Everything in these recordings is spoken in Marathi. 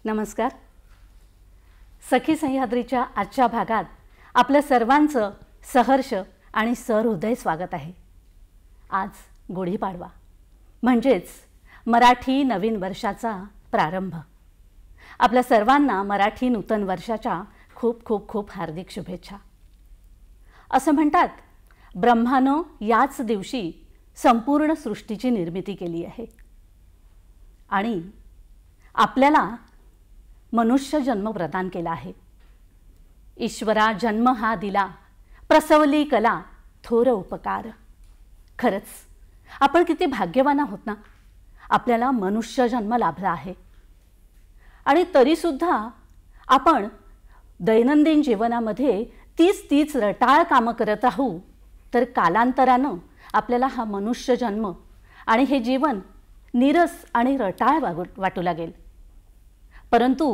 नमस्कार. सखी सह्याद्रीच्या आजच्या भागात आपल्या सर्वांचं सहर्ष आणि सहृदय स्वागत आहे. आज गुढीपाडवा म्हणजेच मराठी नवीन वर्षाचा प्रारंभ. आपल्या सर्वांना मराठी नूतन वर्षाच्या खूप खूप खूप हार्दिक शुभेच्छा. असं म्हणतात, ब्रह्मानं याच दिवशी संपूर्ण सृष्टीची निर्मिती केली आहे आणि आपल्याला मनुष्य जन्म प्रदान केला आहे. ईश्वरा जन्म हा दिला, प्रसवली कला थोर उपकार. खरंच आपण किती भाग्यवान आहोत ना, आपल्याला मनुष्य जन्म लाभला आहे. आणि तरीसुद्धा आपण दैनंदिन जीवनामध्ये तीच रटाळ कामं करत आहोत, तर कालांतरानं आपल्याला हा मनुष्य जन्म आणि हे जीवन नीरस आणि रटाळ वाटू लागेल. परंतु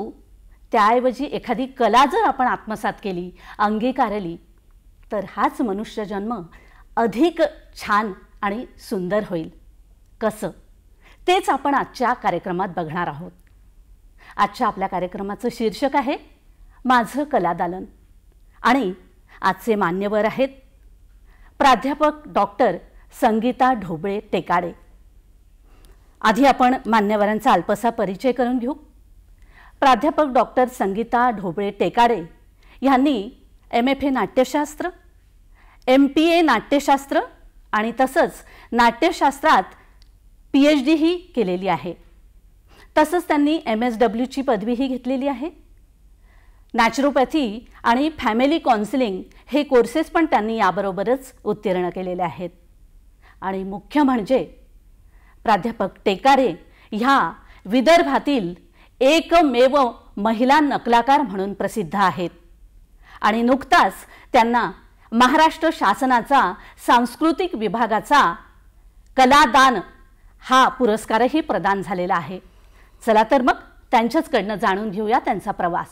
त्याऐवजी एखादी कला जर आपण आत्मसात केली, अंगीकारली, तर हाच मनुष्य जन्म अधिक छान आणि सुंदर होईल. कसं तेच आपण आजच्या कार्यक्रमात बघणार आहोत. आजच्या आपल्या कार्यक्रमाचं शीर्षक आहे माझं कलादालन आणि आजचे मान्यवर आहेत प्राध्यापक डॉक्टर संगीता ढोबळे टेकाडे. आधी आपण मान्यवरांचा अल्पसा परिचय करून घेऊ. प्राध्यापक डॉक्टर संगीता ढोबळे टेकाडे यांनी MFA नाट्यशास्त्र, MPA नाट्यशास्त्र आणि तसंच नाट्यशास्त्रात PhD ही केलेली आहे. तसंच त्यांनी MSW पदवीही घेतलेली आहे. नॅचरोपॅथी आणि फॅमिली काउन्सिलिंग हे कोर्सेस पण त्यांनी याबरोबरच उत्तीर्ण केलेले आहेत. आणि मुख्य म्हणजे प्राध्यापक टेकाडे ह्या विदर्भातील एकमेव महिला नकलाकार म्हणून प्रसिद्ध आहेत. आणि नुकताच त्यांना महाराष्ट्र शासनाचा सांस्कृतिक विभागाचा कलादान हा पुरस्कारही प्रदान झालेला आहे. चला तर मग त्यांच्याचकडनं जाणून घेऊया त्यांचा प्रवास.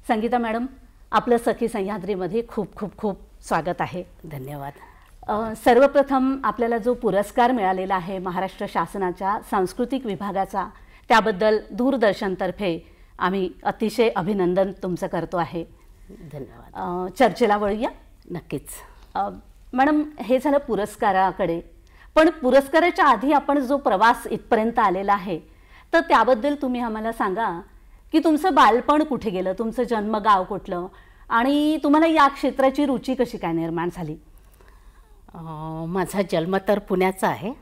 संगीता मॅडम, आपलं सखी सह्याद्रीमध्ये खूप खूप खूप स्वागत आहे. धन्यवाद. सर्वप्रथम आपल्याला जो पुरस्कार मिळालेला आहे महाराष्ट्र शासनाच्या सांस्कृतिक विभागाचा, त्याबद्दल दूरदर्शनतर्फे आम्ही अतिशय अभिनंदन तुमचं करतो आहे. धन्यवाद. चर्चेला वळूया. नक्कीच. मॅडम, हे झालं पुरस्काराकडे, पण पुरस्काराच्या आधी आपण जो प्रवास इथपर्यंत आलेला आहे, तर त्याबद्दल तुम्ही आम्हाला सांगा की तुमचं बालपण कुठे गेलं, तुमचं जन्मगाव कुठलं आणि तुम्हाला या क्षेत्राची रुची कशी काय निर्माण झाली? माझा जन्म तर पुण्याचा आहे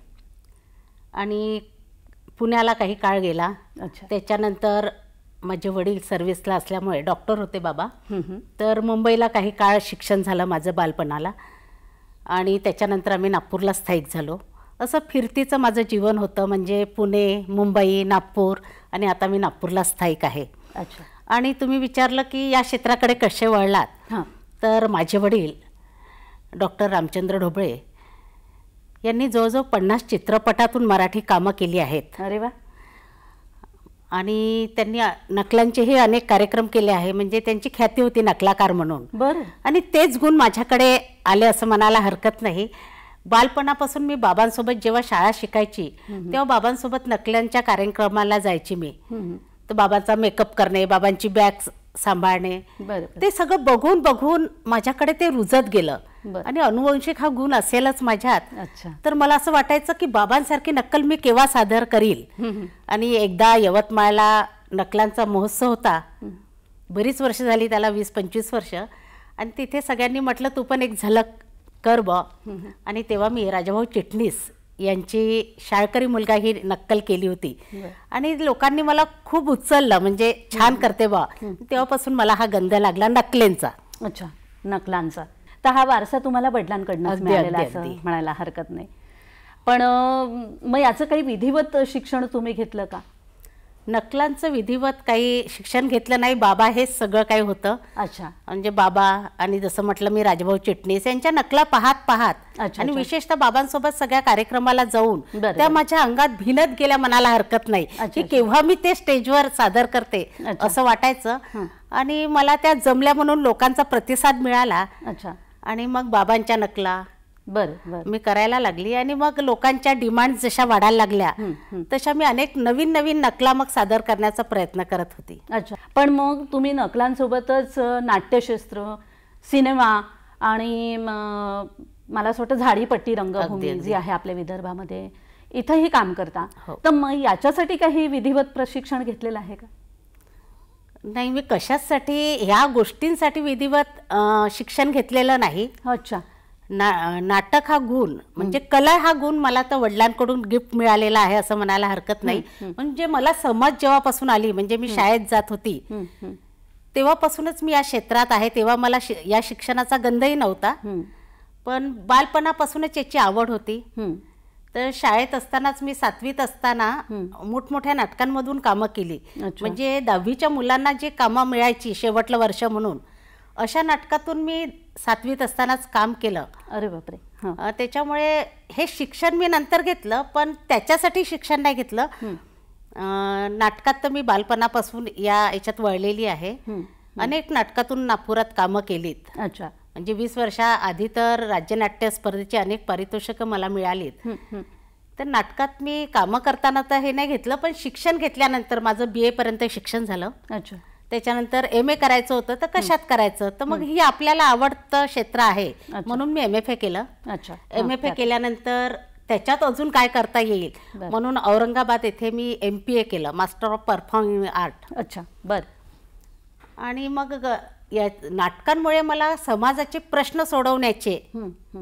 आणि पुण्याला काही काळ गेला. त्याच्यानंतर माझे वडील सर्व्हिसला असल्यामुळे डॉक्टर होते बाबा, तर मुंबईला काही काळ शिक्षण झालं माझं बालपणाला आणि त्याच्यानंतर आम्ही नागपूरला स्थायिक झालो. असं फिरतीचं माझं जीवन होतं, म्हणजे पुणे, मुंबई, नागपूर आणि आता मी नागपूरला स्थायिक आहे. अच्छा. आणि तुम्ही विचारलं की या क्षेत्राकडे कसे वळलात, तर माझे वडील डॉक्टर रामचंद्र ढोबळे यांनी जवळजवळ 50 चित्रपटातून मराठी कामं केली आहेत. अरे वा. आणि त्यांनी नकलांचेही अनेक कार्यक्रम केले आहे, म्हणजे त्यांची ख्याती होती नकलाकार म्हणून. बरं. आणि तेच गुण माझ्याकडे आले असं म्हणायला हरकत नाही. बालपणापासून मी बाबांसोबत जेव्हा शाळा शिकायची तेव्हा बाबांसोबत नकल्यांच्या कार्यक्रमाला जायची मी. तर बाबांचा मेकअप करणे, बाबांची बॅग सांभाळणे, ते सगळं बघून बघून माझ्याकडे ते रुजत गेलं आणि अनुवंशिक हा गुण असेलच माझ्यात. तर मला असं वाटायचं की बाबांसारखी नक्कल मी केव्हा सादर करील. आणि एकदा यवतमाळला नकलांचा महोत्सव होता, बरीच वर्ष झाली त्याला, 20-25 वर्ष. आणि तिथे सगळ्यांनी म्हटलं तू पण एक झलक कर बा. आणि तेव्हा मी राजाभाऊ चिटणीस यांची शाळकरी मुलगा ही नक्कल केली होती आणि लोकांनी मला खूप उचललं, म्हणजे छान करते बा. तेव्हापासून मला हा गंध लागला नकलेंचा. अच्छा, नकलांचा. तर हा वारसा तुम्हाला वडिलांकडून मिळालेला असं म्हणायला हरकत नाही. पण मग याचं काही विधिवत शिक्षण तुम्ही घेतलं का? नकलांचं विधिवत काही शिक्षण घेतलं नाही. बाबा हेच सगळं काही होतं. अच्छा. म्हणजे बाबा आणि जसं म्हटलं मी राजाभाऊ चिटणीस यांच्या नकला पाहत आणि विशेषतः बाबांसोबत सगळ्या कार्यक्रमाला जाऊन त्या माझ्या अंगात भिनत गेल्या म्हणायला हरकत नाही की केव्हा मी ते स्टेजवर सादर करते असं वाटायचं. आणि मला त्या जमल्या म्हणून लोकांचा प्रतिसाद मिळाला. अच्छा. आणि मग बाबांच्या नकला मी करायला लागली आणि मग लोकांच्या डिमांड जशा वाढायला लागल्या तशा मी अनेक नवीन नवीन नकला मग सादर करण्याचा प्रयत्न करत होती. अच्छा. पण मग तुम्ही नकलांसोबतच नाट्यशास्त्र, सिनेमा आणि मला असं वाटतं झाडीपट्टी रंगभूमी जी आहे आपल्या विदर्भामध्ये, इथंही काम करता. तर मग याच्यासाठी काही विधिवत प्रशिक्षण घेतलेलं आहे का? नाही, मी कशासाठी ह्या गोष्टींसाठी विधिवत शिक्षण घेतलेलं नाही. अच्छा. नाटक हा गुण म्हणजे कला हा गुण मला तर वडिलांकडून गिफ्ट मिळालेला आहे असं म्हणायला हरकत नाही. म्हणजे मला समज जेव्हापासून आली, म्हणजे मी शाळेत जात होती तेव्हापासूनच मी या क्षेत्रात आहे. तेव्हा मला या शिक्षणाचा गंधही नव्हता, पण बालपणापासूनच याची आवड होती. तर शाळेत असतानाच मी 7वीत असताना मोठमोठ्या नाटकांमधून कामं केली. म्हणजे 10वीच्या मुलांना जे कामं मिळायची शेवटलं वर्ष म्हणून, अशा नाटकातून मी 7वीत असतानाच काम केलं. अरे बापरे. त्याच्यामुळे हे शिक्षण मी नंतर घेतलं, पण त्याच्यासाठी शिक्षण नाही घेतलं. नाटकात तर मी बालपणापासून याच्यात वळलेली आहे. अनेक नाटकातून नागपुरात कामं केलीत. अच्छा. म्हणजे 20 वर्षाआधी तर राज्यनाट्य स्पर्धेची अनेक पारितोषिकं मला मिळालीत. तर नाटकात मी कामं करताना तर हे नाही घेतलं, पण शिक्षण घेतल्यानंतर माझं BA पर्यंत शिक्षण झालं. अच्छा. त्याच्यानंतर MA करायचं होतं, तर कशात करायचं, तर मग ही आपल्याला आवडतं क्षेत्र आहे म्हणून मी MFA केलं. अच्छा. MFA केल्यानंतर त्याच्यात अजून काय करता येईल म्हणून औरंगाबाद येथे मी MPA केलं, मास्टर ऑफ परफॉर्मिंग आर्ट. अच्छा. बरं. आणि मग या नाटकांमुळे मला समाजाचे प्रश्न सोडवण्याचे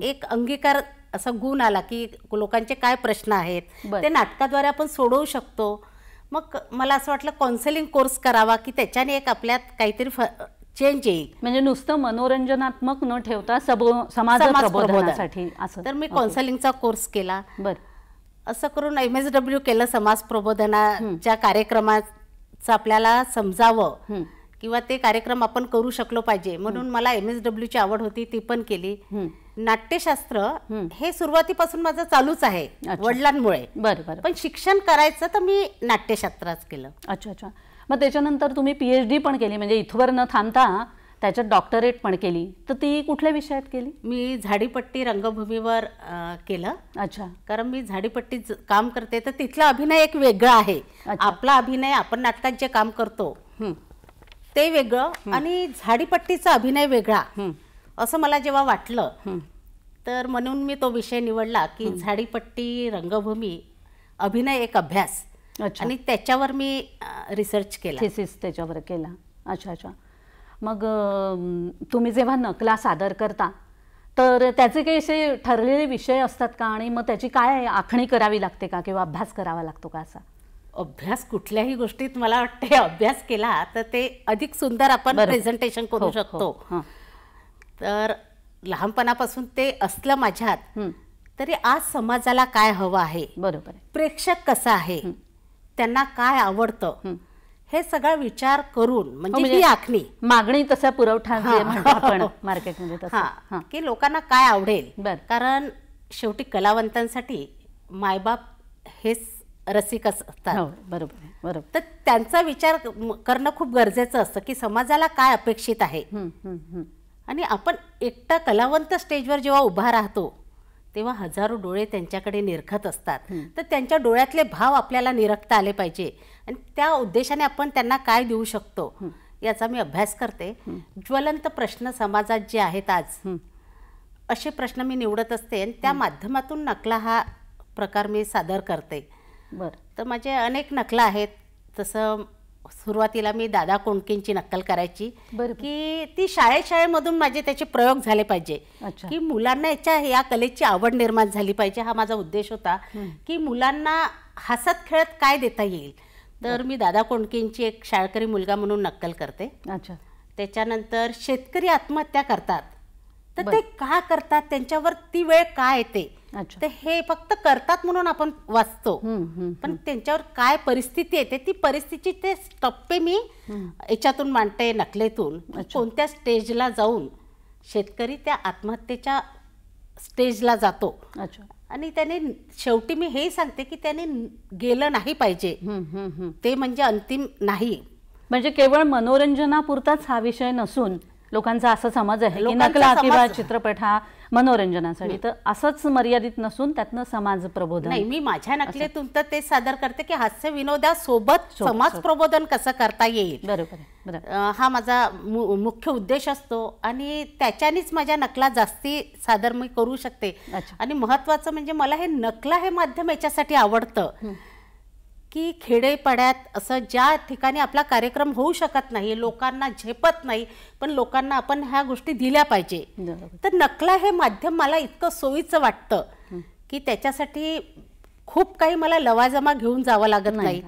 एक अंगीकार असा गुण आला की लोकांचे काय प्रश्न आहेत ते नाटकाद्वारे आपण सोडवू शकतो. मग मला असं वाटलं काउन्सिलिंग कोर्स करावा की त्याच्याने एक आपल्यात काहीतरी चेंज येईल. म्हणजे नुसतं मनोरंजनात्मक न ठेवता समाज प्रबोधनासाठी असं. तर मी काउन्सिलिंगचा कोर्स केला. बरं. असं करून MSW केलं. समाज प्रबोधनाच्या कार्यक्रमाचं आपल्याला समजावं किंवा ते कार्यक्रम आपण करू शकलो पाहिजे म्हणून मला MSWची आवड होती, ती पण केली. नाट्यशास्त्र हे सुरुवातीपासून माझं चालूच आहे वडिलांमुळे. बरं. पण शिक्षण करायचं तर मी नाट्यशास्त्राच केलं. अच्छा. अच्छा. मग त्याच्यानंतर तुम्ही PhD पण केली, म्हणजे इथवर न थांबता त्याच्यात डॉक्टरेट पण केली. तर ती कुठल्या विषयात केली? मी झाडीपट्टी रंगभूमीवर केलं. अच्छा. कारण मी झाडीपट्टीत काम करते तर तिथला अभिनय एक वेगळा आहे. आपला अभिनय आपण नाटकात जे काम करतो ते वेगळं आणि झाडीपट्टीचा अभिनय वेगळा असं मला जेव्हा वाटलं तर म्हणून मी तो विषय निवडला की झाडीपट्टी रंगभूमी अभिनय एक अभ्यास. आणि त्याच्यावर मी रिसर्च केला, थेसिस त्याच्यावर केला. अच्छा. अच्छा. मग तुम्ही जेव्हा नकला सादर करता तर त्याचे काही असे ठरलेले विषय असतात का आणि मग त्याची काय आखणी करावी लागते का किंवा अभ्यास करावा लागतो का? असा अभ्यास कुठल्याही गोष्टीत मला वाटते अभ्यास केला तर ते अधिक सुंदर आपण प्रेझेंटेशन करू शकतो. तर लहानपणापासून ते असलं माझ्यात तरी आज समाजाला काय हवं आहे, बरोबर, प्रेक्षक कसा आहे, त्यांना काय आवडतं हे सगळा विचार करून म्हणजे ही आखणी मागणी तसा पुरवठा आपण मार्केटमध्ये तसं की लोकांना काय आवडेल. कारण शेवटी कलावंतांसाठी मायबाप हेच रसिक असतात. बरोबर. तर त्यांचा विचार करणं खूप गरजेचं असतं की समाजाला काय अपेक्षित आहे. आणि आपण एकटा कलावंत स्टेजवर जेव्हा उभा राहतो तेव्हा हजारो डोळे त्यांच्याकडे निरखत असतात. तर त्यांच्या डोळ्यातले भाव आपल्याला निरखता आले पाहिजे आणि त्या उद्देशाने आपण त्यांना काय देऊ शकतो याचा मी अभ्यास करते. ज्वलंत प्रश्न समाजात जे आहेत आज, असे प्रश्न मी निवडत असते आणि त्या माध्यमातून नकला हा प्रकार मी सादर करते. बरं. तर माझे अनेक नकला आहेत. तसं सुरुवातीला मी दादा कोंडकेंची नक्कल करायची की ती शाळेमधून माझे त्याचे प्रयोग झाले पाहिजे, की मुलांना या कलेची आवड निर्माण झाली पाहिजे. हा माझा उद्देश होता की मुलांना हसत खेळत काय देता येईल. तर मी दादा कोंडकेंची एक शाळकरी मुलगा म्हणून नक्कल करते. त्याच्यानंतर शेतकरी आत्महत्या करतात, तर ते का करतात, त्यांच्यावर ती वेळ काय येते, तर हे फक्त करतात म्हणून आपण वाचतो, पण त्यांच्यावर काय परिस्थिती येते, ती परिस्थितीचे ते टप्पे मी याच्यातून मांडते नकलेतून. कोणत्या स्टेजला जाऊन शेतकरी त्या आत्महत्येच्या स्टेजला जातो आणि त्याने शेवटी मी हे सांगते की त्याने गेलं नाही पाहिजे, ते म्हणजे अंतिम नाही. म्हणजे केवळ मनोरंजनापुरताच हा विषय नसून लोकांचा असा समज आहे की नकला किंवा चित्रपट हा मनोरंजनासाठी, तर असंच मर्यादित नसून त्यातनं समाज प्रबोधन. नाही, मी माझ्या नकलेतून तर ते सादर करते की हास्य विनोदासोबत समाज प्रबोधन कसं करता येईल. बरोबर. हा माझा मुख्य उद्देश असतो आणि त्याच्यानेच माझ्या नकला जास्ती सादर मी करू शकते. आणि महत्वाचं म्हणजे मला हे नकला हे माध्यम याच्यासाठी आवडतं की खेडेपाड्यात असं ज्या ठिकाणी आपला कार्यक्रम होऊ शकत नाही, लोकांना झेपत नाही, पण लोकांना आपण ह्या गोष्टी दिल्या पाहिजे. तर नकला हे माध्यम मला इतकं सोयीचं वाटतं की त्याच्यासाठी खूप काही मला लवाजमा घेऊन जावं लागत नाही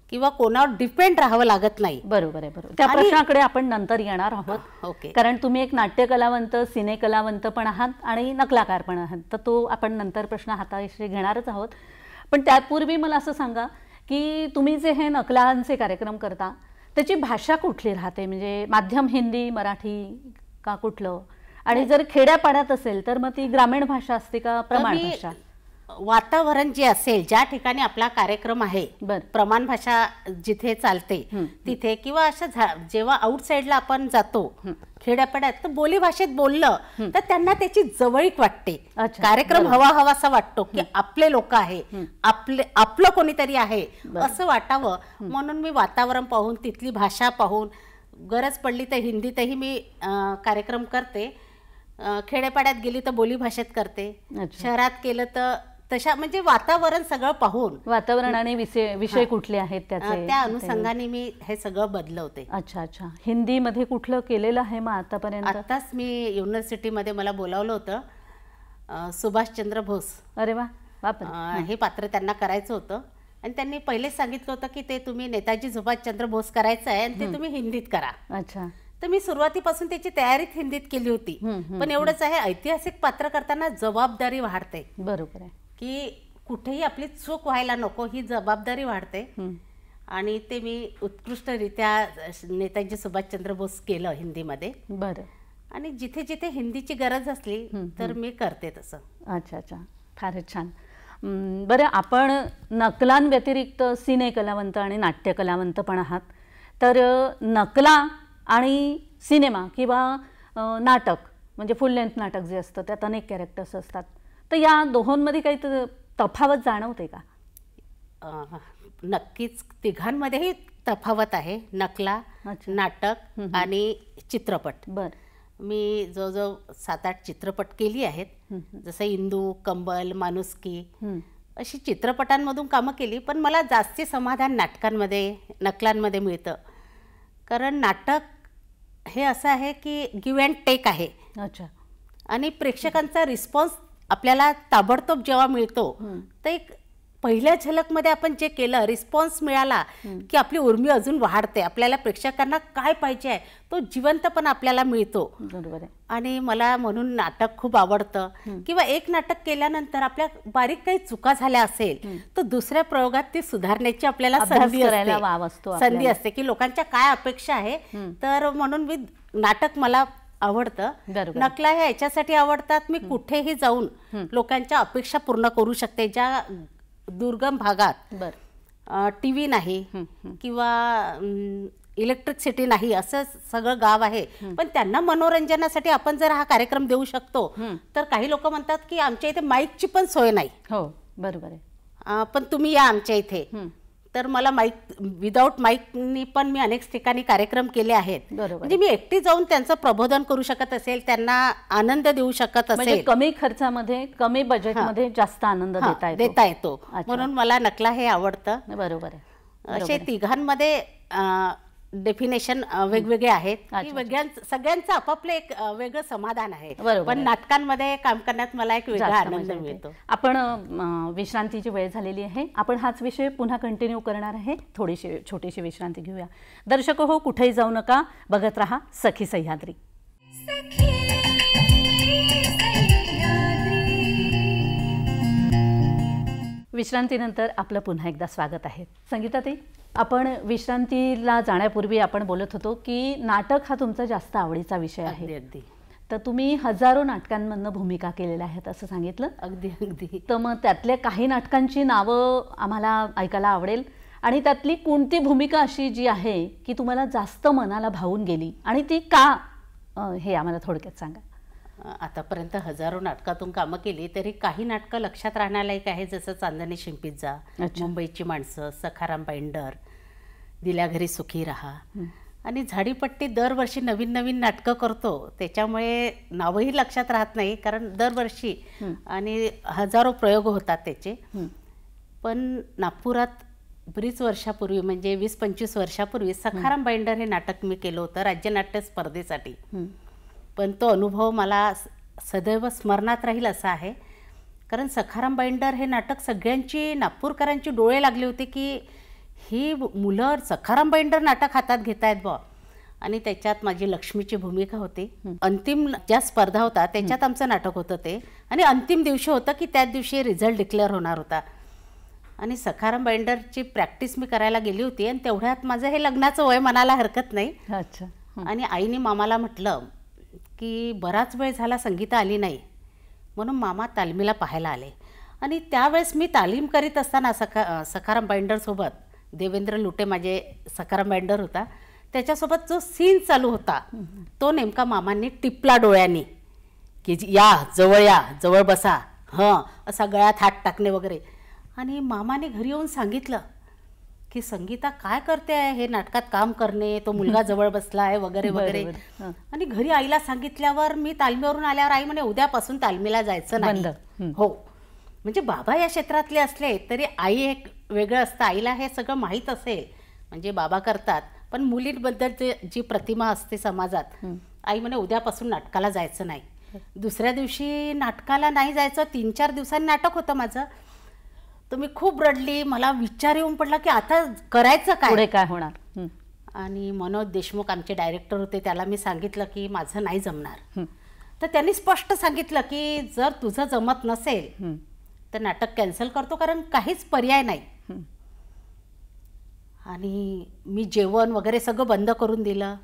किंवा कोणावर डिपेंड राहावं लागत नाही. बरोबर आहे. त्या प्रश्नाकडे आपण नंतर येणार आहोत, कारण तुम्ही एक नाट्य कलावंत, सिने कलावंत पण आहात आणि नकलाकार पण आहात, तर तो आपण नंतर प्रश्न हाताशी घेणारच आहोत. पण त्यापूर्वी मला असं सांगा की तुम्ही जे हे नकलांचे कार्यक्रम करता त्याची भाषा कुठली राहते, म्हणजे माध्यम हिंदी, मराठी का कुठलं, आणि जर खेड्यापाड्यात असेल तर मग ती ग्रामीण भाषा असते का प्रमाण भाषा? वातावरण जे असेल, ज्या ठिकाणी आपला कार्यक्रम आहे, प्रमाण भाषा जिथे चालते तिथे, किंवा अशा जेव्हा आउटसाइडला आपण जातो खेड्यापाड्यात, तर बोली भाषेत बोललं तर त्यांना त्याची जवळीक वाटते. कार्यक्रम हवासा वाटतो की आपले लोक आहे, आपलं कोणीतरी आहे असं वाटावं, म्हणून मी वातावरण पाहून, तिथली भाषा पाहून, गरज पडली तर हिंदीतही मी कार्यक्रम करते. खेड्यापाड्यात गेली तर बोली भाषेत करते, शहरात केलं तर तशा, म्हणजे वातावरण सगळं पाहून, वातावरण आणि विषय कुठले आहेत त्या अनुषंगाने मी हे सगळं बदलवते. अच्छा. हिंदीमध्ये कुठलं केलेलं आहे मग आतापर्यंत? आताच मी युनिव्हर्सिटीमध्ये मला बोलावलं होतं सुभाषचंद्र बोस. अरे वा, हे पात्र त्यांना करायचं होतं आणि त्यांनी पहिलेच सांगितलं होतं की ते तुम्ही नेताजी सुभाषचंद्र बोस करायचं आहे आणि ते तुम्ही हिंदीत करा. अच्छा. तर मी सुरुवातीपासून त्याची तयारी हिंदीत केली होती, पण एवढंच आहे, ऐतिहासिक पात्र करताना जबाबदारी वाढते. बरोबर आहे की कुठेही आपली चूक व्हायला नको, ही जबाबदारी वाढते. आणि ते मी उत्कृष्टरित्या नेताजी सुभाषचंद्र बोस केलं हिंदीमध्ये. बरं. आणि जिथे जिथे हिंदीची गरज असली तर मी करते तसं. अच्छा, फारच छान. बरं, आपण नकलांव्यतिरिक्त सिने कलावंत आणि नाट्य कलावंत पण आहात, तर नकला आणि सिनेमा किंवा नाटक, म्हणजे फुल लेंथ नाटक जे असतं त्यात अनेक कॅरेक्टर्स असतात, तर या दोहोंमध्ये काही तफावत जाणवते का? नक्कीच तिघांमध्येही तफावत आहे, नकला, नाटक आणि चित्रपट. बरं. मी जवळजवळ 7-8 चित्रपट केली आहेत, जसं इंदू, कंबल, माणुसकी, अशी चित्रपटांमधून कामं केली. पण मला जास्ती समाधान नाटकांमध्ये, नकलांमध्ये मिळतं, कारण नाटक हे असं आहे की गिव्ह अँड टेक आहे. अच्छा. आणि प्रेक्षकांचा रिस्पॉन्स आपल्याला ताबडतोब जेव्हा मिळतो, तर एक पहिल्या झलकमध्ये आपण जे केलं, रिस्पॉन्स मिळाला की आपली उर्मी अजून वाढते, आपल्याला प्रेक्षकांना काय पाहिजे आहे तो जिवंतपणा आपल्याला मिळतो. बरोबर आहे. आणि मला म्हणून नाटक खूप आवडतं. किंवा एक नाटक केल्यानंतर आपल्या बारीक काही चुका झाल्या असेल तर दुसऱ्या प्रयोगात ती सुधारण्याची आपल्याला संधी असते की लोकांच्या काय अपेक्षा आहे. तर म्हणून मी नाटक मला आवडतं. नकला हे याच्यासाठी आवडतात, मी कुठेही जाऊन लोकांच्या अपेक्षा पूर्ण करू शकते. ज्या दुर्गम भागात टीव्ही नाही किंवा इलेक्ट्रिसिटी नाही, असं सगळं गाव आहे, पण त्यांना मनोरंजनासाठी आपण जर हा कार्यक्रम देऊ शकतो, तर काही लोक म्हणतात की आमच्या इथे माईकची पण सोय नाही. हो, बरोबर आहे. पण तुम्ही या आमच्या इथे, तर मला माईक विदाऊट माईकनी पण मी अनेक ठिकाणी कार्यक्रम केले आहेत. म्हणजे मी एकटी जाऊन त्यांचं प्रबोधन करू शकत असेल, त्यांना आनंद देऊ शकत असेल. कमी खर्चामध्ये कमी बजेटमध्ये जास्त आनंद देता येतो. म्हणून मला नकला हे आवडतं. बरोबर आहे. असे तिघांमध्ये डेफिनेशन वेगवेगळे आहेत. सगळ्यांचं आपापलं एक वेगळं समाधान आहे. पण नाटकांमध्ये काम करण्यात मला एक वेगळा आनंद मिळतो. आपण विश्रांतीची वेळ झालेली आहे. आपण हाच विषय पुन्हा कंटिन्यू करणार आहे. थोडीशी छोटीशी विश्रांती घेऊया. दर्शक हो, कुठेही जाऊ नका, बघत रहा सखी सह्याद्री. विश्रांतीनंतर आपलं पुन्हा एकदा स्वागत आहे. संगीताताई, आपण विश्रांतीला जाण्यापूर्वी आपण बोलत होतो की नाटक हा तुमचा जास्त आवडीचा विषय आहे. अगदी. तर तुम्ही हजारो नाटकांमधनं भूमिका केलेल्या आहेत असं सांगितलं. अगदी. तर मग त्यातल्या काही नाटकांची नावं आम्हाला ऐकायला आवडेल आणि त्यातली कोणती भूमिका अशी जी आहे की तुम्हाला जास्त मनाला भावून गेली आणि ती का, हे आम्हाला थोडक्यात सांगा. आतापर्यंत हजारो नाटकातून कामं केली तरी काही नाटकं लक्षात राहण्यालायक आहे. जसं चांदणी शिंपीचा, मुंबईची माणसं, सखाराम बाइंडर, दिल्या घरी सुखी रहा. आणि झाडीपट्टी दरवर्षी नवीन नवीन नाटकं करतो, त्याच्यामुळे नावही लक्षात राहत नाही, कारण दरवर्षी आणि हजारो प्रयोग होतात त्याचे. पण नागपुरात बरीच वर्षापूर्वी, म्हणजे 20-25 वर्षापूर्वी सखाराम बाइंडर हे नाटक मी केलं होतं राज्यनाट्य स्पर्धेसाठी. पण तो अनुभव मला सदैव स्मरणात राहील असा आहे. कारण सखाराम बाइंडर हे नाटक सगळ्यांची, नागपूरकरांची डोळे लागले होते की ही मुलं सखाराम बाइंडर नाटक हातात घेत आहेत बा. आणि त्याच्यात माझी लक्ष्मीची भूमिका होती. अंतिम ज्या स्पर्धा होता त्याच्यात आमचं नाटक होतं ते. आणि अंतिम दिवशी होतं की त्याच दिवशी रिझल्ट डिक्लेअर होणार होता. आणि सखाराम बाइंडरची प्रॅक्टिस मी करायला गेली होती आणि तेवढ्यात माझं हे लग्नाचं वय म्हणायला हरकत नाही. आणि आईने मामाला म्हटलं की बराच वेळ झाला संगीता आली नाही, म्हणून मामा तालमीला पाहायला आले. आणि त्यावेळेस मी तालीम करीत असताना सखाराम बाइंडरसोबत, देवेंद्र लुटे माझे सखाराम बाइंडर होता, त्याच्यासोबत जो सीन चालू होता तो नेमका मामांनी टिपला डोळ्यांनी की या जवळ बसा, असा गळ्यात हात टाकणे वगैरे. आणि मामाने घरी येऊन सांगितलं की संगीता काय करते आहे, हे नाटकात काम करणे, तो मुलगा जवळ बसला आहे वगैरे वगैरे. आणि घरी आईला सांगितल्यावर मी तालमीवरून आल्यावर आई म्हणे उद्यापासून तालमीला जायचं नाही. हो, म्हणजे बाबा या क्षेत्रातले असले तरी आई एक वेगळं असतं. आईला हे सगळं माहीत असेल, म्हणजे बाबा करतात, पण मुलींबद्दल जी प्रतिमा असते समाजात, आई म्हणे उद्यापासून नाटकाला जायचं नाही. दुसऱ्या दिवशी नाटकाला नाही जायचं. 3-4 दिवसांनी नाटक होतं माझं. तर मी खूप रडली. मला विचार येऊन पडला की आता करायचं काय, पुढे काय होणार. आणि मनोज देशमुख आमचे डायरेक्टर होते, त्याला मी सांगितलं की माझं नाही जमणार. तर त्यांनी स्पष्ट सांगितलं की जर तुझं जमत नसेल तर नाटक कॅन्सल करतो, कारण काहीच पर्याय नाही. आणि मी जेवण वगैरे सगळं बंद करून दिलं.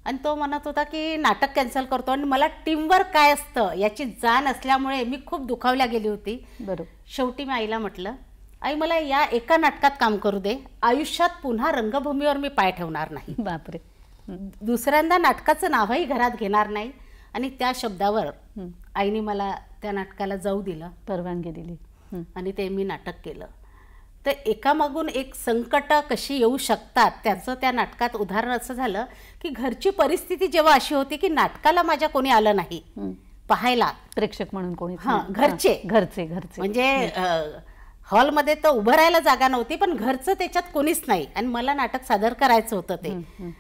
आणि तो म्हणत होता की नाटक कॅन्सल करतो. आणि मला टीमवर्क काय असतं याची जाण असल्यामुळे मी खूप दुखावल्या गेली होती. बरोबर. शेवटी मी आईला म्हटलं, आई मला या एका नाटकात काम करू दे, आयुष्यात पुन्हा रंगभूमीवर मी पाय ठेवणार नाही. बापरे. दुसऱ्यांदा नाटकाचं नावही घरात घेणार नाही. आणि त्या शब्दावर आईने मला त्या नाटकाला जाऊ दिलं, परवानगी दिली. आणि ते मी नाटक केलं. तर एकामागून एक संकट कशी येऊ शकतात त्याचं त्या नाटकात उदाहरण असं झालं की घरची परिस्थिती जेव्हा अशी होती की नाटकाला माझ्या कोणी आलं नाही पाहायला, प्रेक्षक म्हणून कोणी. घरचे म्हणजे हॉलमध्ये तर उभं राहायला जागा नव्हती, पण घरचं त्याच्यात कोणीच नाही. आणि मला नाटक सादर करायचं होतं. ते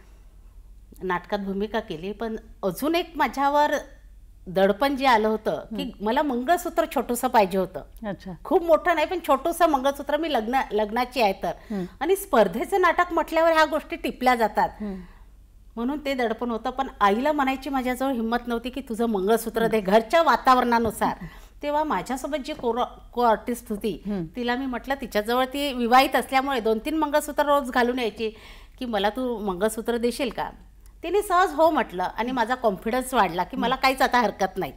नाटकात भूमिका केली. पण अजून एक माझ्यावर दडपण जे आलं होतं की मला मंगळसूत्र छोटूसं पाहिजे होतं. खूप मोठं नाही, पण छोटूसं मंगळसूत्र. मी लग्नाची आहे तर. आणि स्पर्धेचं नाटक म्हटल्यावर ह्या गोष्टी टिपल्या जातात, म्हणून ते दडपण होतं. पण आईला म्हणायची माझ्याजवळ हिंमत नव्हती की तुझं मंगळसूत्र दे, घरच्या वातावरणानुसार. तेव्हा माझ्यासोबत जी को आर्टिस्ट होती तिला मी म्हटलं, तिच्याजवळ ती विवाहित असल्यामुळे 2-3 मंगळसूत्र रोज घालून यायची, की मला तू मंगळसूत्र देशील का. तिने सहज हो म्हटलं. आणि माझा कॉन्फिडन्स वाढला की मला काहीच आता हरकत नाही.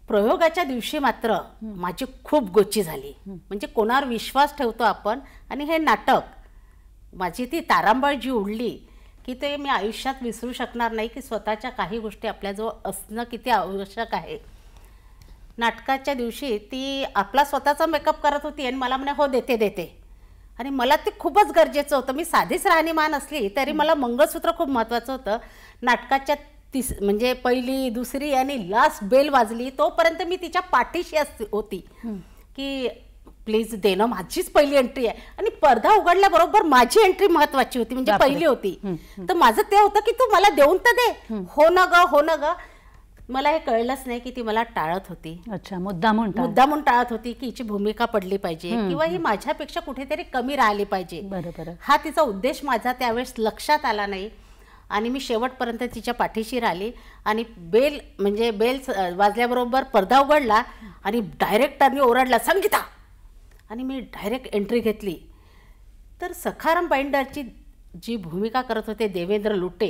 प्रयोगाच्या दिवशी मात्र माझी खूप गोची झाली. म्हणजे कोणावर विश्वास ठेवतो आपण. आणि हे नाटक, माझी ती तारांबळ जी उडली की ते मी आयुष्यात विसरू शकणार नाही, की स्वतःच्या काही गोष्टी आपल्याजवळ असणं किती आवश्यक आहे. नाटकाच्या दिवशी ती आपला स्वतःचा मेकअप करत होती आणि मला म्हणे हो देते. आणि मला ते खूपच गरजेचं होतं. मी साधीच राहणीमान असली तरी मला मंगळसूत्र खूप महत्त्वाचं होतं. नाटकाच्या म्हणजे पहिली, दुसरी आणि लास्ट बेल वाजली तोपर्यंत मी तिच्या पाठीशी होती की प्लीज देणं, माझीच पहिली एंट्री आहे. आणि पडदा उघडल्याबरोबर माझी एंट्री महत्वाची होती, म्हणजे पहिली होती. तर माझं ते होतं की तू मला देऊन तर दे. हो ना ग, हो ना ग. मला हे कळलंच नाही की ती मला टाळत होती. अच्छा, मुद्दामून टाळत होती की हिची भूमिका पडली पाहिजे किंवा ही माझ्यापेक्षा कुठेतरी कमी राहिली पाहिजे. बरोबर. हा तिचा उद्देश माझा त्यावेळेस लक्षात आला नाही आणि मी शेवटपर्यंत तिच्या पाठीशी राहिली. आणि बेल वाजल्याबरोबर पडदा उघडला आणि डायरेक्टरनी ओरडला, संगीता. आणि मी डायरेक्ट एंट्री घेतली. तर सखाराम बाइंडरची जी भूमिका करत होते देवेंद्र लुटे,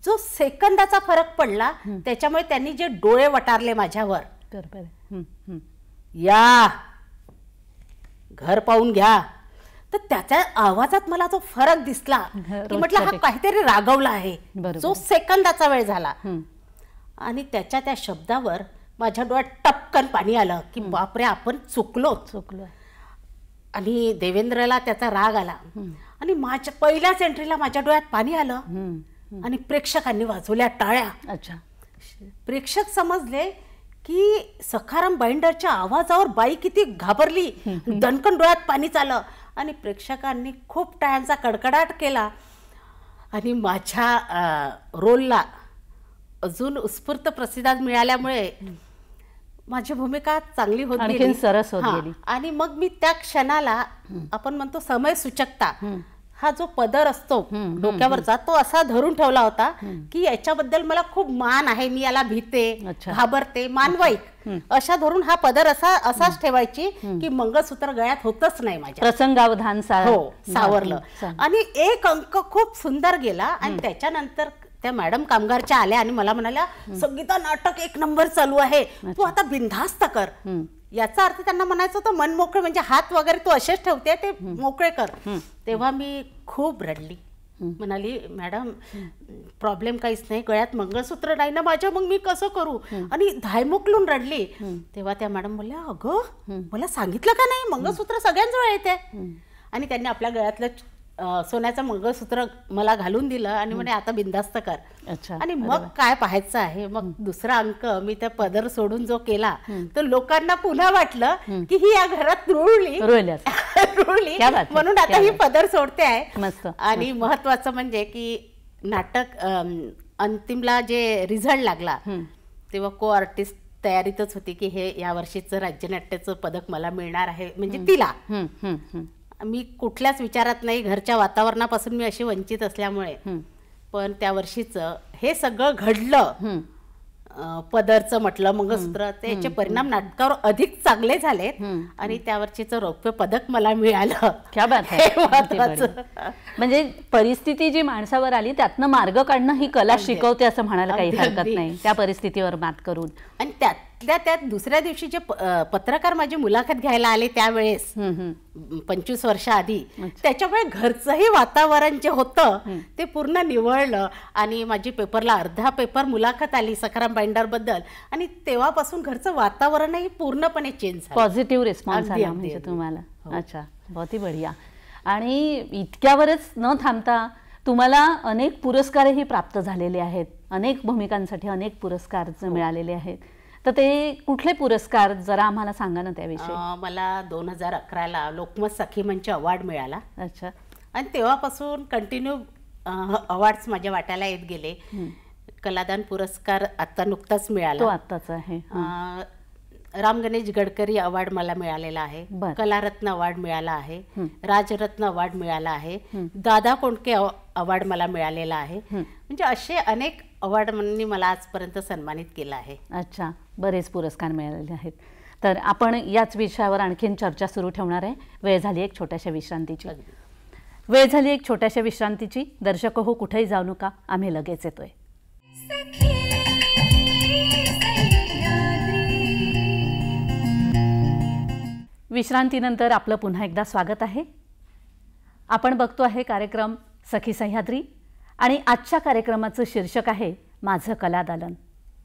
जो सेकंदाचा फरक पडला त्याच्यामुळे त्यांनी जे डोळे वटारले माझ्यावर, या घर पाहून घ्या, तर त्याच्या आवाजात मला तो फरक दिसला की म्हटलं हा काहीतरी रागवला आहे. जो सेकंदाचा वेळ झाला आणि त्याच्या त्या शब्दावर माझ्या डोळ्यात टपकन पाणी आलं की बापरे, आपण चुकलो. आणि देवेंद्रला त्याचा राग आला आणि माझ्या पहिल्याच एंट्रीला माझ्या डोळ्यात पाणी आलं आणि प्रेक्षकांनी वाजवल्या टाळ्या. अच्छा. प्रेक्षक समजले की सखाराम बाइंडरच्या आवाजावर बाई किती घाबरली, दणकन डोळ्यात पाणी आलं आणि प्रेक्षकांनी खूप टाळ्यांचा कडकडाट केला. आणि माझ्या रोलला अजून उत्स्फूर्त प्रतिसाद मिळाल्यामुळे माझी भूमिका चांगली होत गेली, सरस होत गेली. आणि मग मी त्या क्षणाला, आपण म्हणतो समय सूचकता, हा जो पदर असतो डोक्यावरचा, तो असा धरून ठेवला होता की याच्याबद्दल मला खूप मान आहे, मी याला भीते, घाबरते, मानवाईक, अशा धरून हा पदर असाच ठेवायची की मंगळसूत्र गळ्यात होतच नाही माझ्या. प्रसंगावधान सावरलं. आणि एक अंक खूप सुंदर गेला. आणि त्याच्यानंतर त्या मॅडम कामगारच्या आल्या आणि मला म्हणाल्या, संगीता, नाटक 1 नंबर चालू आहे, तू आता बिनधास्त कर. याचा अर्थ त्यांना म्हणायचं होतं मन मोकळे, म्हणजे हात वगैरे तू असेच ठेवते, ते मोकळे कर. तेव्हा मी खूप रडली. म्हणाली, मॅडम प्रॉब्लेम काहीच नाही, गळ्यात मंगळसूत्र नाही ना माझ्या, मग मी कसं करू. आणि धायमुकलून रडली. तेव्हा त्या मॅडम बोलल्या, अगं मला सांगितलं का नाही, मंगळसूत्र सगळ्यांजवळ येते. आणि त्यांनी आपल्या गळ्यातलं सोन्याचं मंगळसूत्र मला घालून दिलं आणि म्हणे आता बिनधास्त कर. आणि मग काय पाहायचं आहे, मग दुसरा अंक मी त्या पदर सोडून जो केला, तर लोकांना पुन्हा वाटलं की ही या घरात रुळली म्हणून आता ही पदर सोडते आहे. आणि महत्वाचं म्हणजे की नाटक अंतिमला जे रिझल्ट लागला तेव्हा को आर्टिस्ट तयारीतच होती की हे या वर्षीचं राज्यनाट्याचं पदक मला मिळणार आहे, म्हणजे तिला. मी कुठल्याच विचारात नाही, घरच्या वातावरणापासून मी अशी वंचित असल्यामुळे. पण त्या वर्षीचं हे सगळं घडलं, पदरचं म्हटलं, मंगळसूत्र, त्याचे परिणाम नाटकावर अधिक चांगले झालेत आणि त्या वर्षीचं रौप्य पदक मला मिळालं. क्या बात आहे. म्हणजे परिस्थिती जी माणसावर आली त्यातनं मार्ग काढणं ही कला शिकवते असं म्हणायला काही हरकत नाही, त्या परिस्थितीवर मात करून. आणि त्यात दुसऱ्या दिवशी जे पत्रकार माझी मुलाखत घ्यायला आले त्यावेळेस 25 वर्ष आधी, त्याच्यामुळे घरचंही वातावरण जे होतं ते पूर्ण निवळलं. आणि माझी पेपरला अर्धा पेपर मुलाखत आली सखाराम बाइंडर बद्दल, आणि तेव्हापासून घरचं वातावरणही पूर्णपणे चेंज झालं. पॉझिटिव्ह रिस्पॉन्स आला म्हणजे तुम्हाला. अच्छा, बहुत ही बढिया. आणि इतक्यावरच न थांबता तुम्हाला अनेक पुरस्कारही प्राप्त झालेले आहेत, अनेक भूमिकांसाठी अनेक पुरस्कार मिळालेले आहेत. तर ते कुठले पुरस्कार जरा आम्हाला सांगा ना त्याविषयी. मला 2011ला लोकमत सखी मंच अवॉर्ड मिळाला. अच्छा. आणि तेव्हापासून कंटिन्यू अवॉर्ड्स माझ्या वाट्याला येत गेले. कलादान पुरस्कार आता नुकताच मिळाला, तो आत्ताच आहे. राम गणेश गडकरी अवॉर्ड मला मिळालेला आहे, कलारत्न अवॉर्ड मिळाला आहे, राजरत्न अवॉर्ड मिळाला आहे, दादा कोंडके अवॉर्ड मला मिळालेला आहे. म्हणजे असे अनेक अवॉर्डनी मला आजपर्यंत सन्मानित केलं आहे. अच्छा, बरेच पुरस्कार मिळालेले आहेत. तर आपण याच विषयावर आणखीन चर्चा सुरू ठेवणार आहे. वेळ झाली एक छोट्याशा विश्रांतीची. दर्शक हो, कुठेही जाऊ नका, आम्ही लगेच येतोय. विश्रांतीनंतर आपलं पुन्हा एकदा स्वागत आहे. आपण बघतो आहे कार्यक्रम सखी सह्याद्री आणि आजच्या कार्यक्रमाचं शीर्षक आहे माझं कलादालन.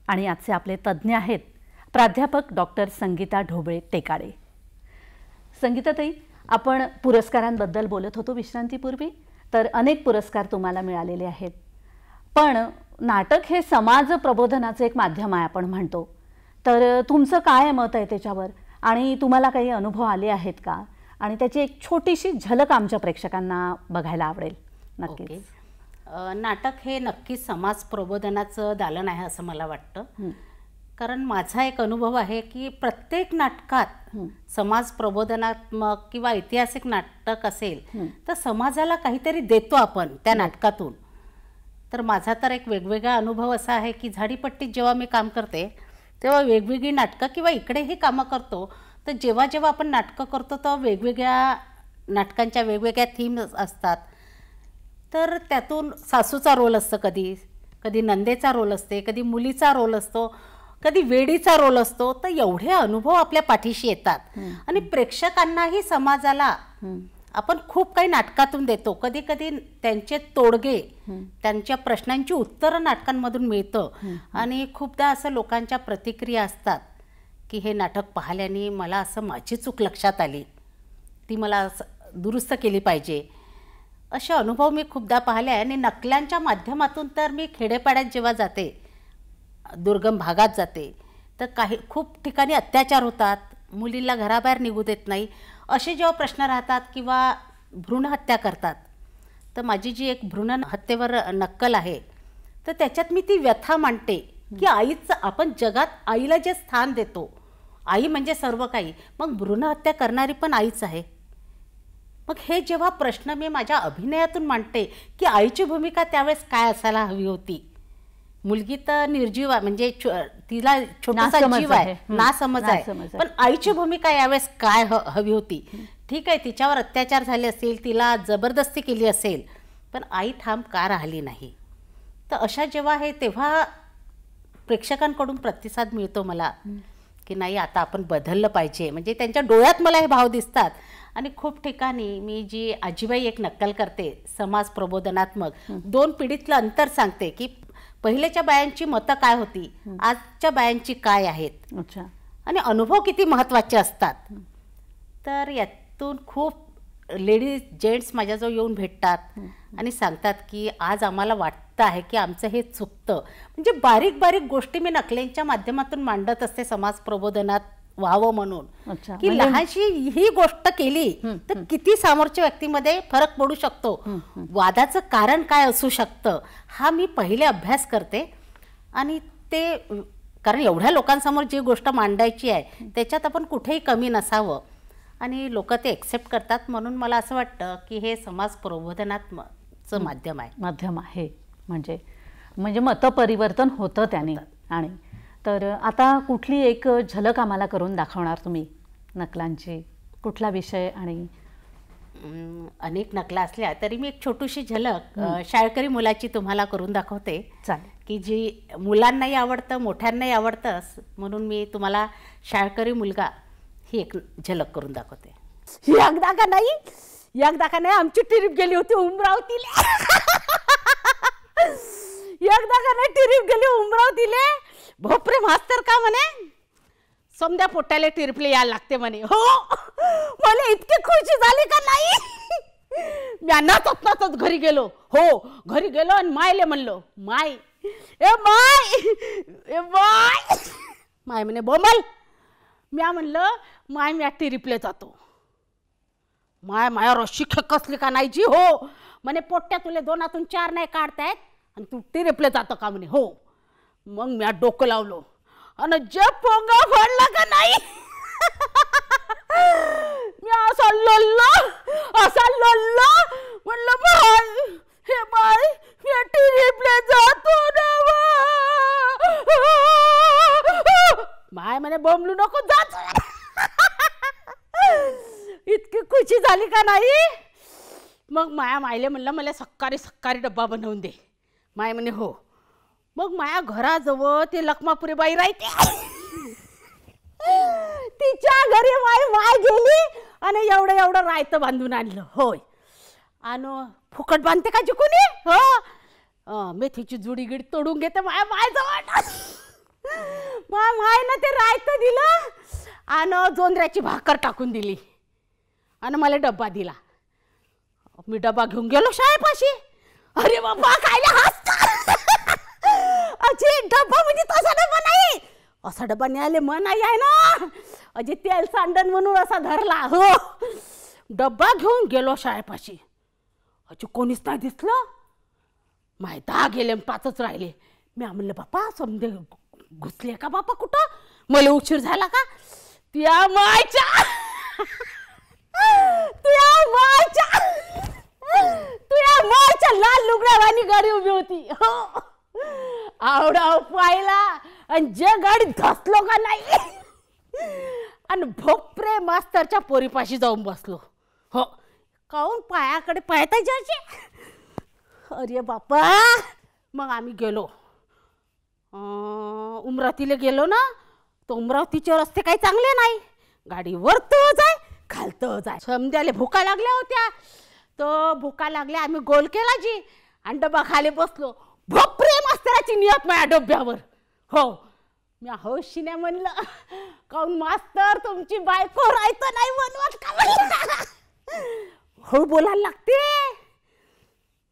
आणि आजचे आपले तज्ज्ञ आहेत प्राध्यापक डॉक्टर संगीता ढोबळे टेकाडे. संगीताताई, आपण पुरस्कारांबद्दल बोलत होतो विश्रांतीपूर्वी, तर अनेक पुरस्कार तुम्हाला मिळालेले आहेत. पण नाटक हे समाज प्रबोधनाचं एक माध्यम आहे आपण म्हणतो, तर तुमचं काय मत आहे त्याच्यावर आणि तुम्हाला काही अनुभव आले आहेत का, आणि त्याची एक छोटीशी झलक आमच्या प्रेक्षकांना बघायला आवडेल. नक्कीच. नाटक हे नक्कीच समाज प्रबोधनाचं दालन आहे असं मला वाटतं. कारण माझा एक अनुभव आहे की प्रत्येक नाटकात समाज प्रबोधनात्मक किंवा ऐतिहासिक नाटक असेल तर समाजाला काहीतरी देतो आपण त्या नाटकातून. तर माझा तर एक वेगवेगळा अनुभव असा आहे की झाडीपट्टीत जेव्हा मी काम करते तेव्हा वेगवेगळी नाटकं किंवा इकडेही कामं करतो, तर जेव्हा जेव्हा आपण नाटकं करतो तेव्हा वेगवेगळ्या नाटकांच्या वेगवेगळ्या थीम्स असतात. तर त्यातून सासूचा रोल असतं, कधी कधी नंदेचा रोल असते, कधी मुलीचा रोल असतो, कधी वेडीचा रोल असतो. तर एवढे अनुभव आपल्या पाठीशी येतात आणि प्रेक्षकांनाही समाजाला आपण खूप काही नाटकातून देतो. कधी कधी त्यांचे तोडगे, त्यांच्या प्रश्नांची उत्तरं नाटकांमधून मिळतं. आणि खूपदा असं लोकांच्या प्रतिक्रिया असतात की हे नाटक पाहिल्याने मला असं माझी चूक लक्षात आली, ती मला दुरुस्त केली पाहिजे. असे अनुभव मी खूपदा पाहिले आहे. आणि नकलांच्या माध्यमातून तर मी खेडेपाड्यात जेव्हा जाते, दुर्गम भागात जाते, तर खूप ठिकाणी अत्याचार होतात, मुलीला घराबाहेर निघू देत नाही, असे जेव्हा प्रश्न राहतात किंवा भ्रूणहत्या करतात, तर माझी जी एक भ्रूण हत्येवर नक्कल आहे तर त्याच्यात मी ती व्यथा मांडते की आईचं, आपण जगात आईला जे स्थान देतो, आई म्हणजे सर्व काही, मग भ्रूणहत्या करणारी पण आईच आहे. मग हे जेव्हा प्रश्न मी माझ्या अभिनयातून मांडते की आईची भूमिका त्यावेळेस काय असायला हवी होती. मुलगी तर निर्जीव आहे, म्हणजे तिला छोटासा जीव आहे, ना समज आहे, पण आईची भूमिका यावेळेस काय हवी होती. ठीक आहे, तिच्यावर अत्याचार झाले असेल, तिला जबरदस्ती केली असेल, पण आई ठाम का राहिली नाही. तर अशा जेव्हा आहे तेव्हा प्रेक्षकांकडून प्रतिसाद मिळतो मला की नाही, आता आपण बदललं पाहिजे. म्हणजे त्यांच्या डोळ्यात मला हे भाव दिसतात. आणि खूप ठिकाणी मी जी आजीबाई एक नक्कल करते समाज प्रबोधनात्मक, 2 पिढीतलं अंतर सांगते की पहिल्याच्या बायांची मतं काय होती, आजच्या बायांची काय आहेत, आणि अनुभव किती महत्त्वाचे असतात. तर यातून खूप लेडीज जेंट्स माझ्याजवळ येऊन भेटतात आणि सांगतात की आज आम्हाला वाटतं आहे की आमचं हे चुकतं. म्हणजे बारीक बारीक गोष्टी मी नकलेंच्या माध्यमातून मांडत असते समाज प्रबोधनात व्हावं म्हणून, की लहानशी ही गोष्ट केली तर किती समोरच्या व्यक्तीमध्ये फरक पडू शकतो, वादाचं कारण काय असू शकतं, हा मी पहिले अभ्यास करते. आणि ते कारण एवढ्या लोकांसमोर जी गोष्ट मांडायची आहे त्याच्यात आपण कुठेही कमी नसावं, आणि लोक ते एक्सेप्ट करतात. म्हणून मला असं वाटतं की हे समाज प्रबोधनात्मकचं माध्यम आहे. म्हणजे मतपरिवर्तन होतं त्याने. आणि तर आता कुठली एक झलक आम्हाला करून दाखवणार तुम्ही नकलांची, कुठला विषय? आणि अनेक नकला असल्या तरी मी एक छोटीशी झलक शाळकरी मुलाची तुम्हाला करून दाखवते. चालेल. की जी मुलांनाही आवडतं, मोठ्यांनाही आवडतं, म्हणून मी तुम्हाला शाळकरी मुलगा ही एक झलक करून दाखवते. एकदा का नाही आमची ट्रिप गेली होती उमरावतीला. एकदा का नाही ट्रिप गेली उमरावतीला. भोपरे मास्तर का म्हणे समद्या पोट्याला ट्रिपले यायला लागते म्हणे. हो, मला इतकी खुशी झाली का नाही. मी नाचत घरी गेलो. हो, घरी गेलो आणि मायले म्हणलो, माय ए माय माय म्हणे बोंबल. म्या म्हणलं माय मी ट्रिपले जातो. माया रशी खेकसली का नाही जी. हो म्हणे पोट्ट्या तुले 2 4 नाही काढतायत आणि तू ट्रिपले जातो का म्हणे. हो. मग मी डोकं लावलो आणि जे पोंगा फोडला का नाही. मी असा लल्लो म्हणलं बाय मी ट्रिपले जातो ना. माय म्हणे बोंबलू नको जात. इतकी खुशी झाली का नाही. मग मायले म्हणलं मला सकाळी डब्बा बनवून दे. माय म्हणे हो. मग माया घराजवळ ते लखमापुरी बाई राहते, तिच्या घरी माय गेली आणि एवढं रायतं बांधून आणलं. होय, आणि फुकट बांधते का कोणी. हो, मेथीची जुडी गिडी तोडून घेते माय जवळ. माय ना ते रायतं दिलं आणि जोंधळ्याची भाकर टाकून दिली. आणि मला डब्बा दिला. मी डब्बा घेऊन गेलो शाळेपाशी. अरे बाबा काय हसता. अजी डब्बा म्हणजे तसा डब्बा नाही, असा डब्बा न्यायला मनाई आहे ना. अजी तेल सांडण म्हणून असा धरला. हो डब्बा घेऊन गेलो शाळेपाशी. अजी कोणीच नाही दिसलं. माय 10 गेले 5च राहिले. मी म्हणलं बापा समजे घुसले का बापा कुठं, मला उशीर झाला का. तुया मायच्या लाल लुगड्यावानी गाडी उभी होती. हो आवडाव पाहिला आणि जे गाडी धसलो का नाही. आणि भोपरे मास्तरच्या पोरीपाशी जाऊन बसलो. हो काऊन पायाकडे पाहता जायचे. अरे बापा मग आम्ही गेलो उमरावतीला गेलो ना. तर उमरावतीचे रस्ते काही चांगले नाही. गाडी वरतं जाय खालतं जाय. समद्याला भुका लागल्या होत्या. तर भुका लागल्या आम्ही गोल केला जी आणि डबा खाली बसलो. भोपरे मास्तराची नियत माझ्या डब्यावर. हो मी हौशीने म्हणलं काऊन मास्तर तुमची बायको राहायचं नाही म्हणवत का. हो बोलायला लागते.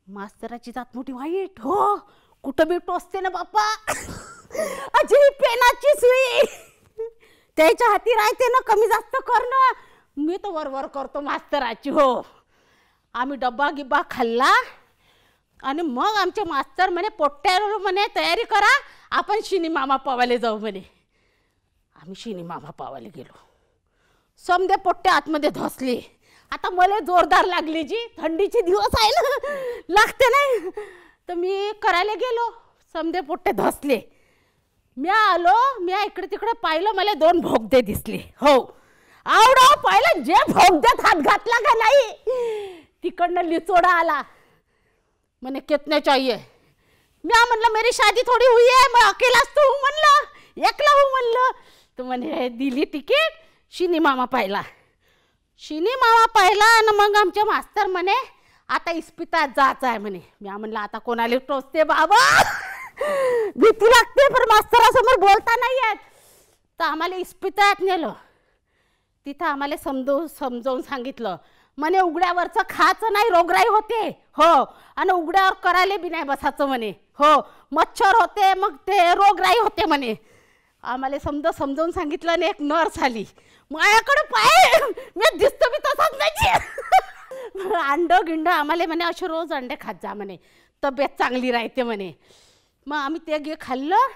मास्तराची जात मोठी वाईट. हो कुठं बी टोचते ना बापा. अजय पेनाची सुई त्याच्या हाती राहते ना, कमी जास्त करणं. मी तर वरवर करतो मास्तराची. हो आम्ही डब्बा गिब्बा खाल्ला आणि मग आमचे मास्तर म्हणे पोट्ट्याला म्हणे तयारी करा आपण शिनी मामा पावाले जाऊ म्हणे. आम्ही शिनी मामा पावाले गेलो. समदे पोट्टे आतमध्ये धसले. आता मला जोरदार लागली जी, थंडीचे दिवस आहे ना लागते नाही. तर मी करायला गेलो. समदे पोट्टे धसले. मी आलो. मी इकडे तिकडे पाहिलं. मला 2 भोगदे दिसले. हो आवडा पाहिलं जे भोगद्यात हात घातला का नाही तिकडनं लिचोडा आला. म्हणे कितने चाहिए. मी म्हणलं मेरी शादी थोडी हुई है, मैं अकेलाच तो हूँ म्हणलं, एकला हूँ म्हणलं. तर म्हणे दिली तिकीट. शिनी मामा पाहिला. शिनी मामा पाहिला आणि मग आमचे मास्तर म्हणे आता इस्पितात जायचं आहे म्हणे. मी म्हणलं आता कोणाला टोचते बाबा, भीती लागते पण मास्तरासमोर बोलता नाही येत. तर आम्हाला इस्पितात नेलं. तिथं आम्हाला समजावून सांगितलं म्हणे उघड्यावरचं खायचं नाही, रोगराई होते. हो आणि उघड्यावर करायला बी नाही बसायचं म्हणे. हो मच्छर होते मग ते रोगराई होते म्हणे. आम्हाला समजावून सांगितलं आणि एक नर्स आली. माझ्याकडे पाय मी दिसतो मी तसाच नाही. अंड गिंड आम्हाला म्हणे असे रोज अंडे खात जा म्हणे, तब्येत चांगली राहते म्हणे. मग आम्ही ते खाल्लं.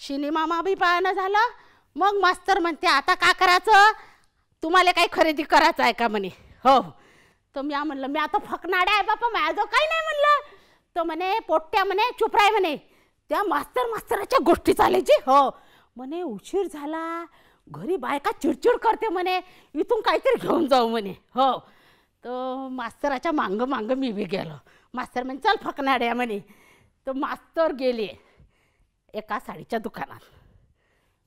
शिनी मामा बी पाहणं झालं. मग मास्तर म्हणते आता का करायचं, तुम्हाला काही खरेदी करायचं आहे का म्हणे. हो तर मी म्हणलं मी आता फकणाड्या आहे बापा माझं काही नाही म्हणलं. तर म्हणे पोट्ट्या म्हणे चुप राय म्हणे. त्या मास्तराच्या गोष्टी चालायची. हो म्हणे उशीर झाला घरी बायका चिडचिड करते म्हणे, इथून काहीतरी घेऊन जाऊ म्हणे. हो तर मास्तराच्या मांग मी बी गेलो. मास्तर म्हणे चल फकणाड्या म्हणे. तर मास्तर गेले एका साडीच्या दुकानात.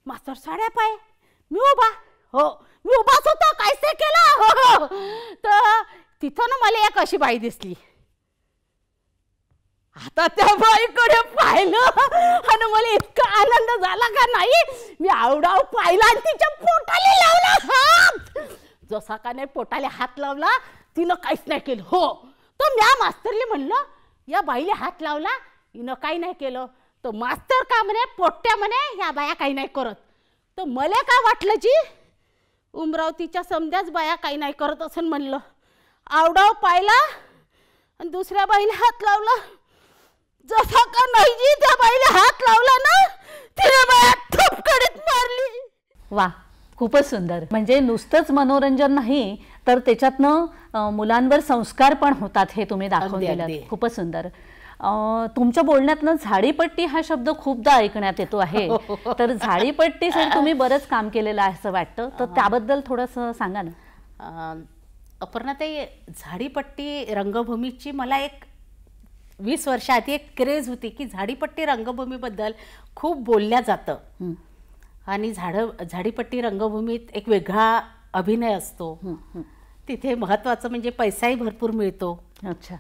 मास्तर साड्या पाय, मी उभा. हो मी उभाच होतो, काहीच नाही केलं. हो तर तिथं ना मला एक अशी बाई दिसली. आता त्या बाईकडे पाहिलं आणि मला इतका आनंद झाला का नाही. मी आवडाव पाहिला आणि तिच्या पोटाला लावला हात. जसा का नाही पोटाला हात लावला तिनं काहीच नाही केलं. हो तर मी मास्तरला म्हणलं या बाईला हात लावला हिनं काही नाही केलं. तर मास्तर का म्हणे पोट्ट्या म्हणे ह्या बाया काही नाही करत. तर मला काय वाटलं जी उमरावतीच्या समध्याच बाया काही नाही करत असं म्हणलं. आवडाव पाहिला आणि दुसऱ्या बाईला हात लावला. जसा का नाही जी त्या बाईला हात लावला ना तिने बाया ठपकडीत मारली. वा खूपच सुंदर. म्हणजे नुसतंच मनोरंजन नाही तर त्याच्यातनं मुलांवर संस्कार पण होतात हे तुम्ही दाखवून दिलं. खूपच सुंदर. तुमच्या बोलण्यातनं झाडीपट्टी हा शब्द खूपदा ऐकण्यात येतो आहे. तर झाडीपट्टीसाठी तुम्ही बरंच काम केलेलं आहे असं वाटतं, तर त्याबद्दल थोडंसं सांगा ना. अपर्णाताई झाडीपट्टी रंगभूमीची मला एक 20 वर्षाआधी एक क्रेज होती की झाडीपट्टी रंगभूमीबद्दल खूप बोलल्या जातं आणि झाडीपट्टी रंगभूमीत एक वेगळा अभिनय असतो. तिथे महत्त्वाचं म्हणजे पैसाही भरपूर मिळतो. अच्छा.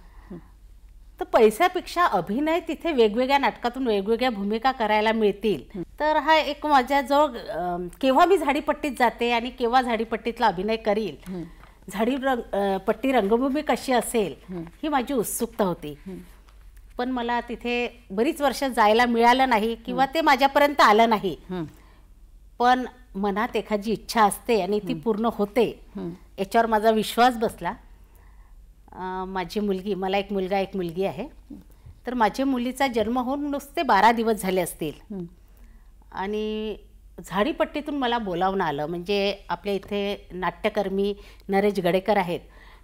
तर पैशापेक्षा अभिनय तिथे वेगवेगळ्या नाटकातून वेगवेगळ्या भूमिका करायला मिळतील. तर हा एक माझ्याजवळ केव्हा मी झाडीपट्टीत जाते आणि केव्हा झाडीपट्टीतला अभिनय करील पट्टी रंगभूमी कशी असेल ही माझी उत्सुकता होती. पण मला तिथे बरीच वर्ष जायला मिळालं नाही किंवा ते माझ्यापर्यंत आलं नाही. पण मनात एखादी इच्छा असते आणि ती पूर्ण होते याच्यावर माझा विश्वास बसला. माझी मुलगी, मला एक मुलगा एक मुलगी आहे, तर माझ्या मुलीचा जन्म होऊन नुसते 12 दिवस झाले असतील आणि झाडीपट्टीतून मला बोलावून आलं. म्हणजे आपल्या इथे नाट्यकर्मी नरेश गडेकर आहेत,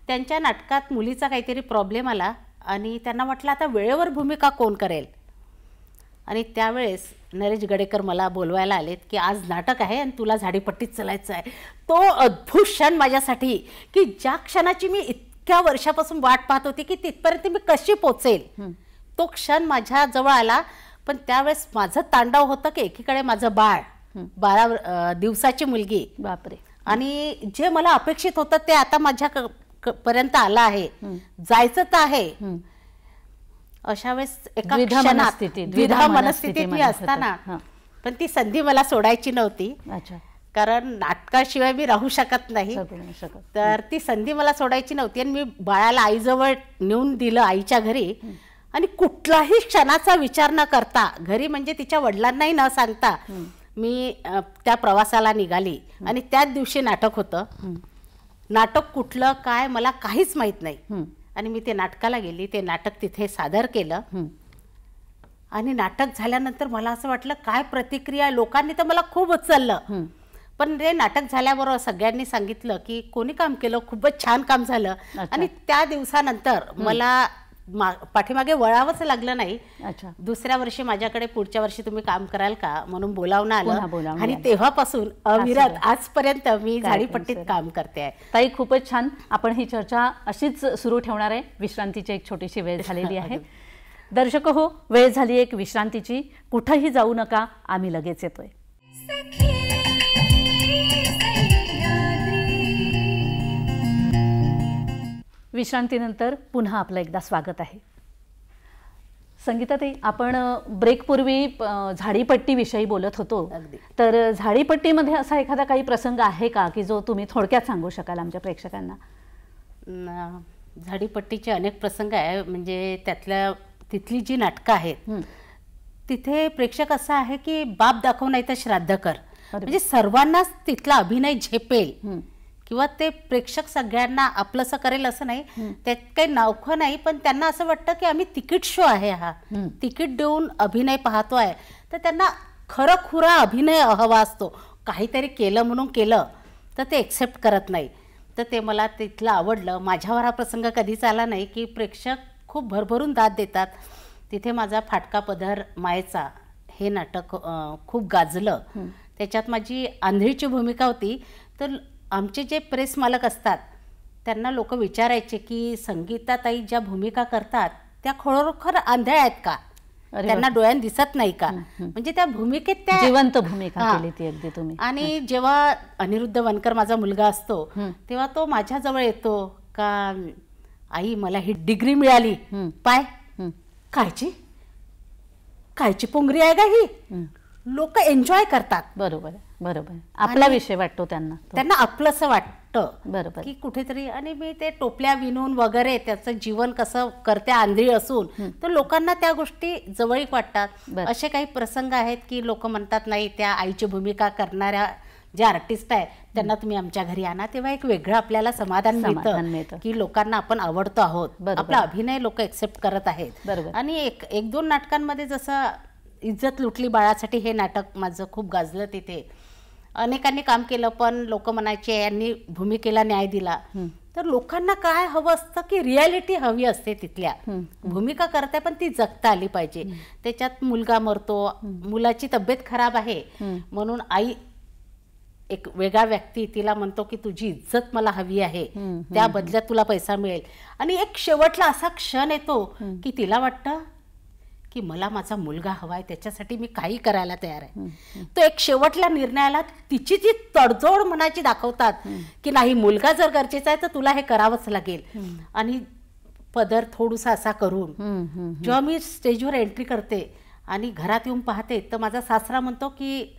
त्यांच्या नाटकात मुलीचा काहीतरी प्रॉब्लेम आला आणि त्यांना वाटलं आता वेळेवर भूमिका कोण करेल. आणि त्यावेळेस नरेश गडेकर मला बोलवायला आलेत की आज नाटक आहे आणि तुला झाडीपट्टीत चलायचं आहे. तो अद्भुत क्षण माझ्यासाठी की ज्या क्षणाची मी इतक्या वर्षापासून वाट पाहत होती की तिथपर्यंत मी कशी पोचेल, तो क्षण माझ्या जवळ आला. पण त्यावेळेस माझं तांडव होतं की एकीकडे माझं बाळ, 12 दिवसाची मुलगी, बापरे, आणि जे मला अपेक्षित होतं ते आता माझ्या पर्यंत आलं आहे, जायचं तर आहे. अशा वेळेस एका क्षणात द्विधा मनस्थितीत मी असताना पण ती संधी मला सोडायची नव्हती. कारण नाटकाशिवाय मी राहू शकत नाही, तर ती संधी मला सोडायची नव्हती. आणि मी बाळाला आईजवळ नेऊन दिलं, आईच्या घरी, आणि कुठलाही क्षणाचा विचार न करता घरी म्हणजे तिच्या वडिलांनाही न सांगता मी त्या प्रवासाला निघाली. आणि त्याच दिवशी नाटक होतं. नाटक कुठलं काय मला काहीच माहीत नाही. आणि मी ते नाटकाला गेली, ते नाटक तिथे सादर केलं. आणि नाटक झाल्यानंतर मला असं वाटलं काय प्रतिक्रिया, लोकांनी तर मला खूप उचललं. पण ते नाटक झाल्याबरोबर सगळ्यांनी सांगितलं की कोणी काम केलं, खूपच छान काम झालं. आणि त्या दिवसानंतर मला पाठीमागे वळावंच लागलं नाही. दुसऱ्या वर्षी माझ्याकडे पुढच्या वर्षी तुम्ही काम कराल का म्हणून बोलावणं आलं. आणि तेव्हापासून अविरत आजपर्यंत मी झाडीपट्टीत काम करते आहे. ताई, खूपच छान. आपण ही चर्चा अशीच सुरू ठेवणार आहे. विश्रांतीची एक छोटीशी वेळ झालेली आहे. दर्शक हो, वेळ झाली एक विश्रांतीची. कुठंही जाऊ नका, आम्ही लगेच येतोय. विश्रांतीनंतर पुन्हा आपलं एकदा स्वागत आहे. संगीताताई, आपण ब्रेकपूर्वी झाडीपट्टीविषयी बोलत होतो. तर झाडीपट्टीमध्ये असा एखादा काही प्रसंग आहे का की जो तुम्ही थोडक्यात सांगू शकाल आमच्या प्रेक्षकांना? झाडीपट्टीचे अनेक प्रसंग आहे. म्हणजे तिथली जी नाटकं आहेत तिथे प्रेक्षक असा आहे की बाप दाखव नाही तर श्राद्ध कर. म्हणजे सर्वांनाच तिथला अभिनय झेपेल किंवा ते प्रेक्षक सगळ्यांना आपलंसं करेल असं नाही. त्यात काही नावखं नाही, पण त्यांना असं वाटतं की आम्ही तिकीट शो आहे, हा तिकीट देऊन अभिनय पाहतोय. तर त्यांना खरंखुरा अभिनय हवा असतो. काहीतरी केलं म्हणून केलं तर ते एक्सेप्ट करत नाही. तर ते मला तिथलं आवडलं. माझ्यावर हा प्रसंग कधीच आला नाही की प्रेक्षक खूप भरभरून दाद देतात. तिथे माझा फाटका पदर मायेचा हे नाटक खूप गाजलं. त्याच्यात माझी आंधळीची भूमिका होती. तर आमचे जे प्रेस मालक असतात त्यांना लोक विचारायचे की संगीताताई ज्या भूमिका करतात त्या खरोखर आंधळ्या आहेत का, त्यांना डोळ्यात दिसत नाही का. म्हणजे त्या भूमिकेत त्या जिवंत भूमिका केली ती अगदी तुम्ही. आणि जेव्हा अनिरुद्ध वनकर माझा मुलगा असतो तेव्हा तो माझ्याजवळ येतो का, आई मला ही डिग्री मिळाली, पाय कायची कायची पोंगरी आहे का ही. लोक एन्जॉय करतात. बरोबर बरोबर, आपला विषय वाटतो त्यांना, त्यांना आपलंसं वाटतं. बरोबर की कुठेतरी. आणि मी ते टोपल्या विणून वगैरे त्याचं जीवन कसं करते आंधळी असून, तर लोकांना त्या गोष्टी जवळीक वाटतात. असे काही प्रसंग आहेत की लोक म्हणतात नाही त्या आईची भूमिका करणाऱ्या जे आर्टिस्ट आहे त्यांना तुम्ही आमच्या घरी आणा. तेव्हा एक वेगळं आपल्याला समाधान मिळतं की लोकांना आपण आवडतो आहोत, आपला अभिनय लोक एक्सेप्ट करत आहेत. आणि एक दोन नाटकांमध्ये जसं इज्जत लुटली बाळासाठी हे नाटक माझं खूप गाजलं. तिथे अनेकांनी काम केलं पण लोक म्हणायचे यांनी भूमिकेला न्याय दिला. तर लोकांना काय हवं असतं की रियालिटी हवी असते. तिथल्या भूमिका करते पण ती जगता आली पाहिजे. त्याच्यात मुलगा मरतो, मुलाची तब्येत खराब आहे म्हणून आई एक वेगळा व्यक्ती तिला म्हणतो की तुझी इज्जत मला हवी आहे, त्या बदल्यात तुला पैसा मिळेल. आणि एक शेवटला असा क्षण येतो की तिला वाटतं की मला माझा मुलगा हवाय, त्याच्यासाठी मी काही करायला तयार आहे. तो एक शेवटल्या निर्णयाला तिची ती तडजोड मनाची दाखवतात की नाही मुलगा जर गरजेचा आहे तर तुला हे करावंच लागेल. आणि पदर थोडूसा असा करून जेव्हा मी स्टेजवर एंट्री करते आणि घरात येऊन पाहते तर माझा सासरा म्हणतो की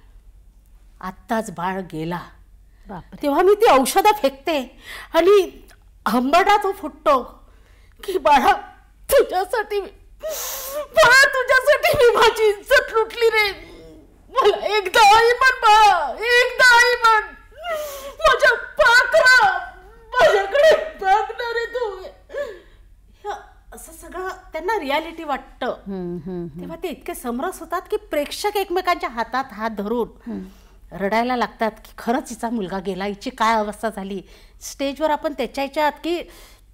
आत्ताच बाळ गेला तेव्हा मी ती औषधं फेकते आणि हंबरडा तो फुटतो की बाळा तुझ्यासाठी मी माझी इज्जत लुटली रे. मला एकदा आई म्हण बाळा, एकदा आई म्हण. माझ्या पाखरा माझ्याकडे बघणार रे तू. असं सगळं त्यांना रियालिटी वाटतं. तेव्हा ते इतके समरस होतात की प्रेक्षक एकमेकांच्या हातात हात धरून रडायला लागतात की खरंच हिचा मुलगा गेला, हिची काय अवस्था झाली. स्टेजवर आपण त्याच्या ह्याच्यात की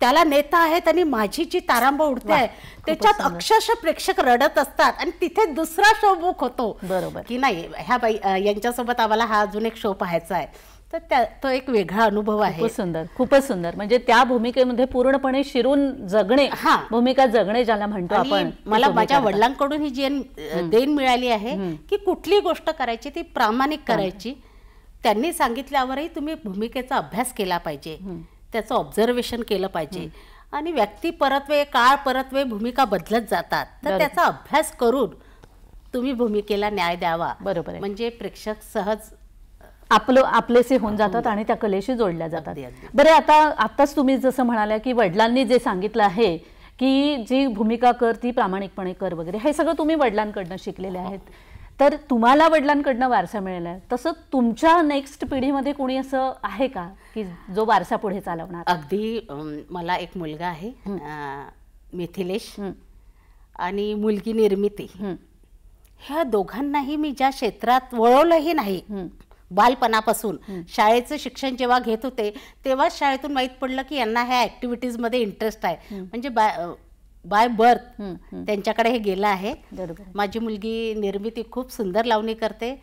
त्याला नेता आहेत आणि माझी जी तारांब उडते आहे त्याच्यात अक्षरशः प्रेक्षक रडत असतात आणि तिथे दुसरा शो बुक होतो. बरोबर की नाही ह्या बाई यांच्यासोबत आम्हाला हा अजून एक शो पाहायचा आहे. तर तो एक वेगळा अनुभव आहे. खूपच सुंदर, खूपच सुंदर. म्हणजे त्या भूमिकेमध्ये पूर्णपणे शिरून जगणे, भूमिका जगणे ज्याला म्हणतो आपण. मला माझ्या वडिलांकडून ही जी देण मिळाली आहे की कुठली गोष्ट करायची ती प्रामाणिक करायची. त्यांनी सांगितल्यावरही तुम्ही भूमिकेचा अभ्यास केला पाहिजे, त्याचं ऑब्झर्वेशन केलं पाहिजे. आणि व्यक्ती परत्वे, काळ परत्वे, भूमिका बदलत जातात, तर त्याचा अभ्यास करून तुम्ही भूमिकेला न्याय द्यावा. बरोबर. म्हणजे प्रेक्षक सहज आपलेसे होऊन जातात आणि त्या कलेशी जोडल्या जातात. बरं, आताच तुम्ही जसं म्हणाल्या की वडिलांनी जे सांगितलं आहे की जी भूमिका कर ती प्रामाणिकपणे कर वगैरे, हे सगळं तुम्ही वडिलांकडनं शिकलेले आहेत. तर तुम्हाला वडिलांकडनं वारसा मिळाला आहे, तसं तुमच्या नेक्स्ट पिढीमध्ये कोणी असं आहे का की जो वारसा पुढे चालवणार? अगदी मला एक मुलगा आहे मिथिलेश आणि मुलगी निर्मिती. ह्या दोघांनाही मी ज्या क्षेत्रात वळवलंही नाही बालपणापासून. शाळेचं शिक्षण जेव्हा घेत होते तेव्हाच शाळेतून माहीत पडलं की यांना ह्या ॲक्टिव्हिटीजमध्ये इंटरेस्ट आहे. म्हणजे बाय बर्थ त्यांच्याकडे हे गेलं आहे. माझी मुलगी निर्मिती खूप सुंदर लावणी करते,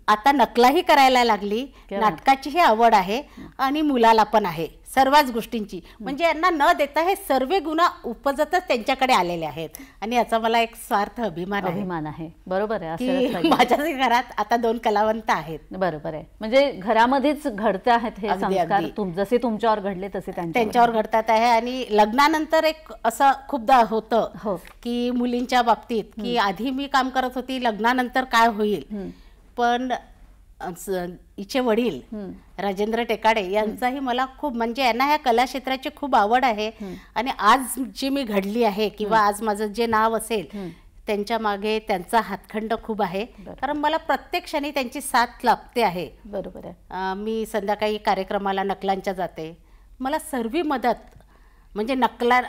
आता नकलाही करायला लागली, नाटकाचीही आवड आहे आणि मुलाला पण आहे. सर्वच गोष्टींची म्हणजे यांना न देता हे सर्व गुण उपजतच त्यांच्याकडे आलेले आहेत आणि याचा मला एक स्वार्थ अभिमान आहे. बरोबर आहे. माझ्या घरात आता 2 कलावंत आहेत. बरोबर आहे. म्हणजे घरामध्येच घडते आहेत हे संस्कार, जसे तुमच्यावर घडले तसे त्यांच्यावर घडतात आहे. आणि लग्नानंतर एक असं खूपदा होतं की मुलींच्या बाबतीत की आधी मी काम करत होती, लग्नानंतर काय होईल. पण हिचे वडील राजेंद्र टेकाडे यांचाही मला खूप, म्हणजे यांना ह्या कला क्षेत्राची खूप आवड आहे. आणि आज जी मी घडली आहे किंवा आज माझं जे नाव असेल त्यांच्या मागे त्यांचा हातखंड खूप आहे. कारण मला प्रत्येक क्षणी त्यांची साथ लाभते आहे. बरोबर आहे. मी संध्याकाळी कार्यक्रमाला नकलांच्या जाते, मला सर्व मदत म्हणजे नकला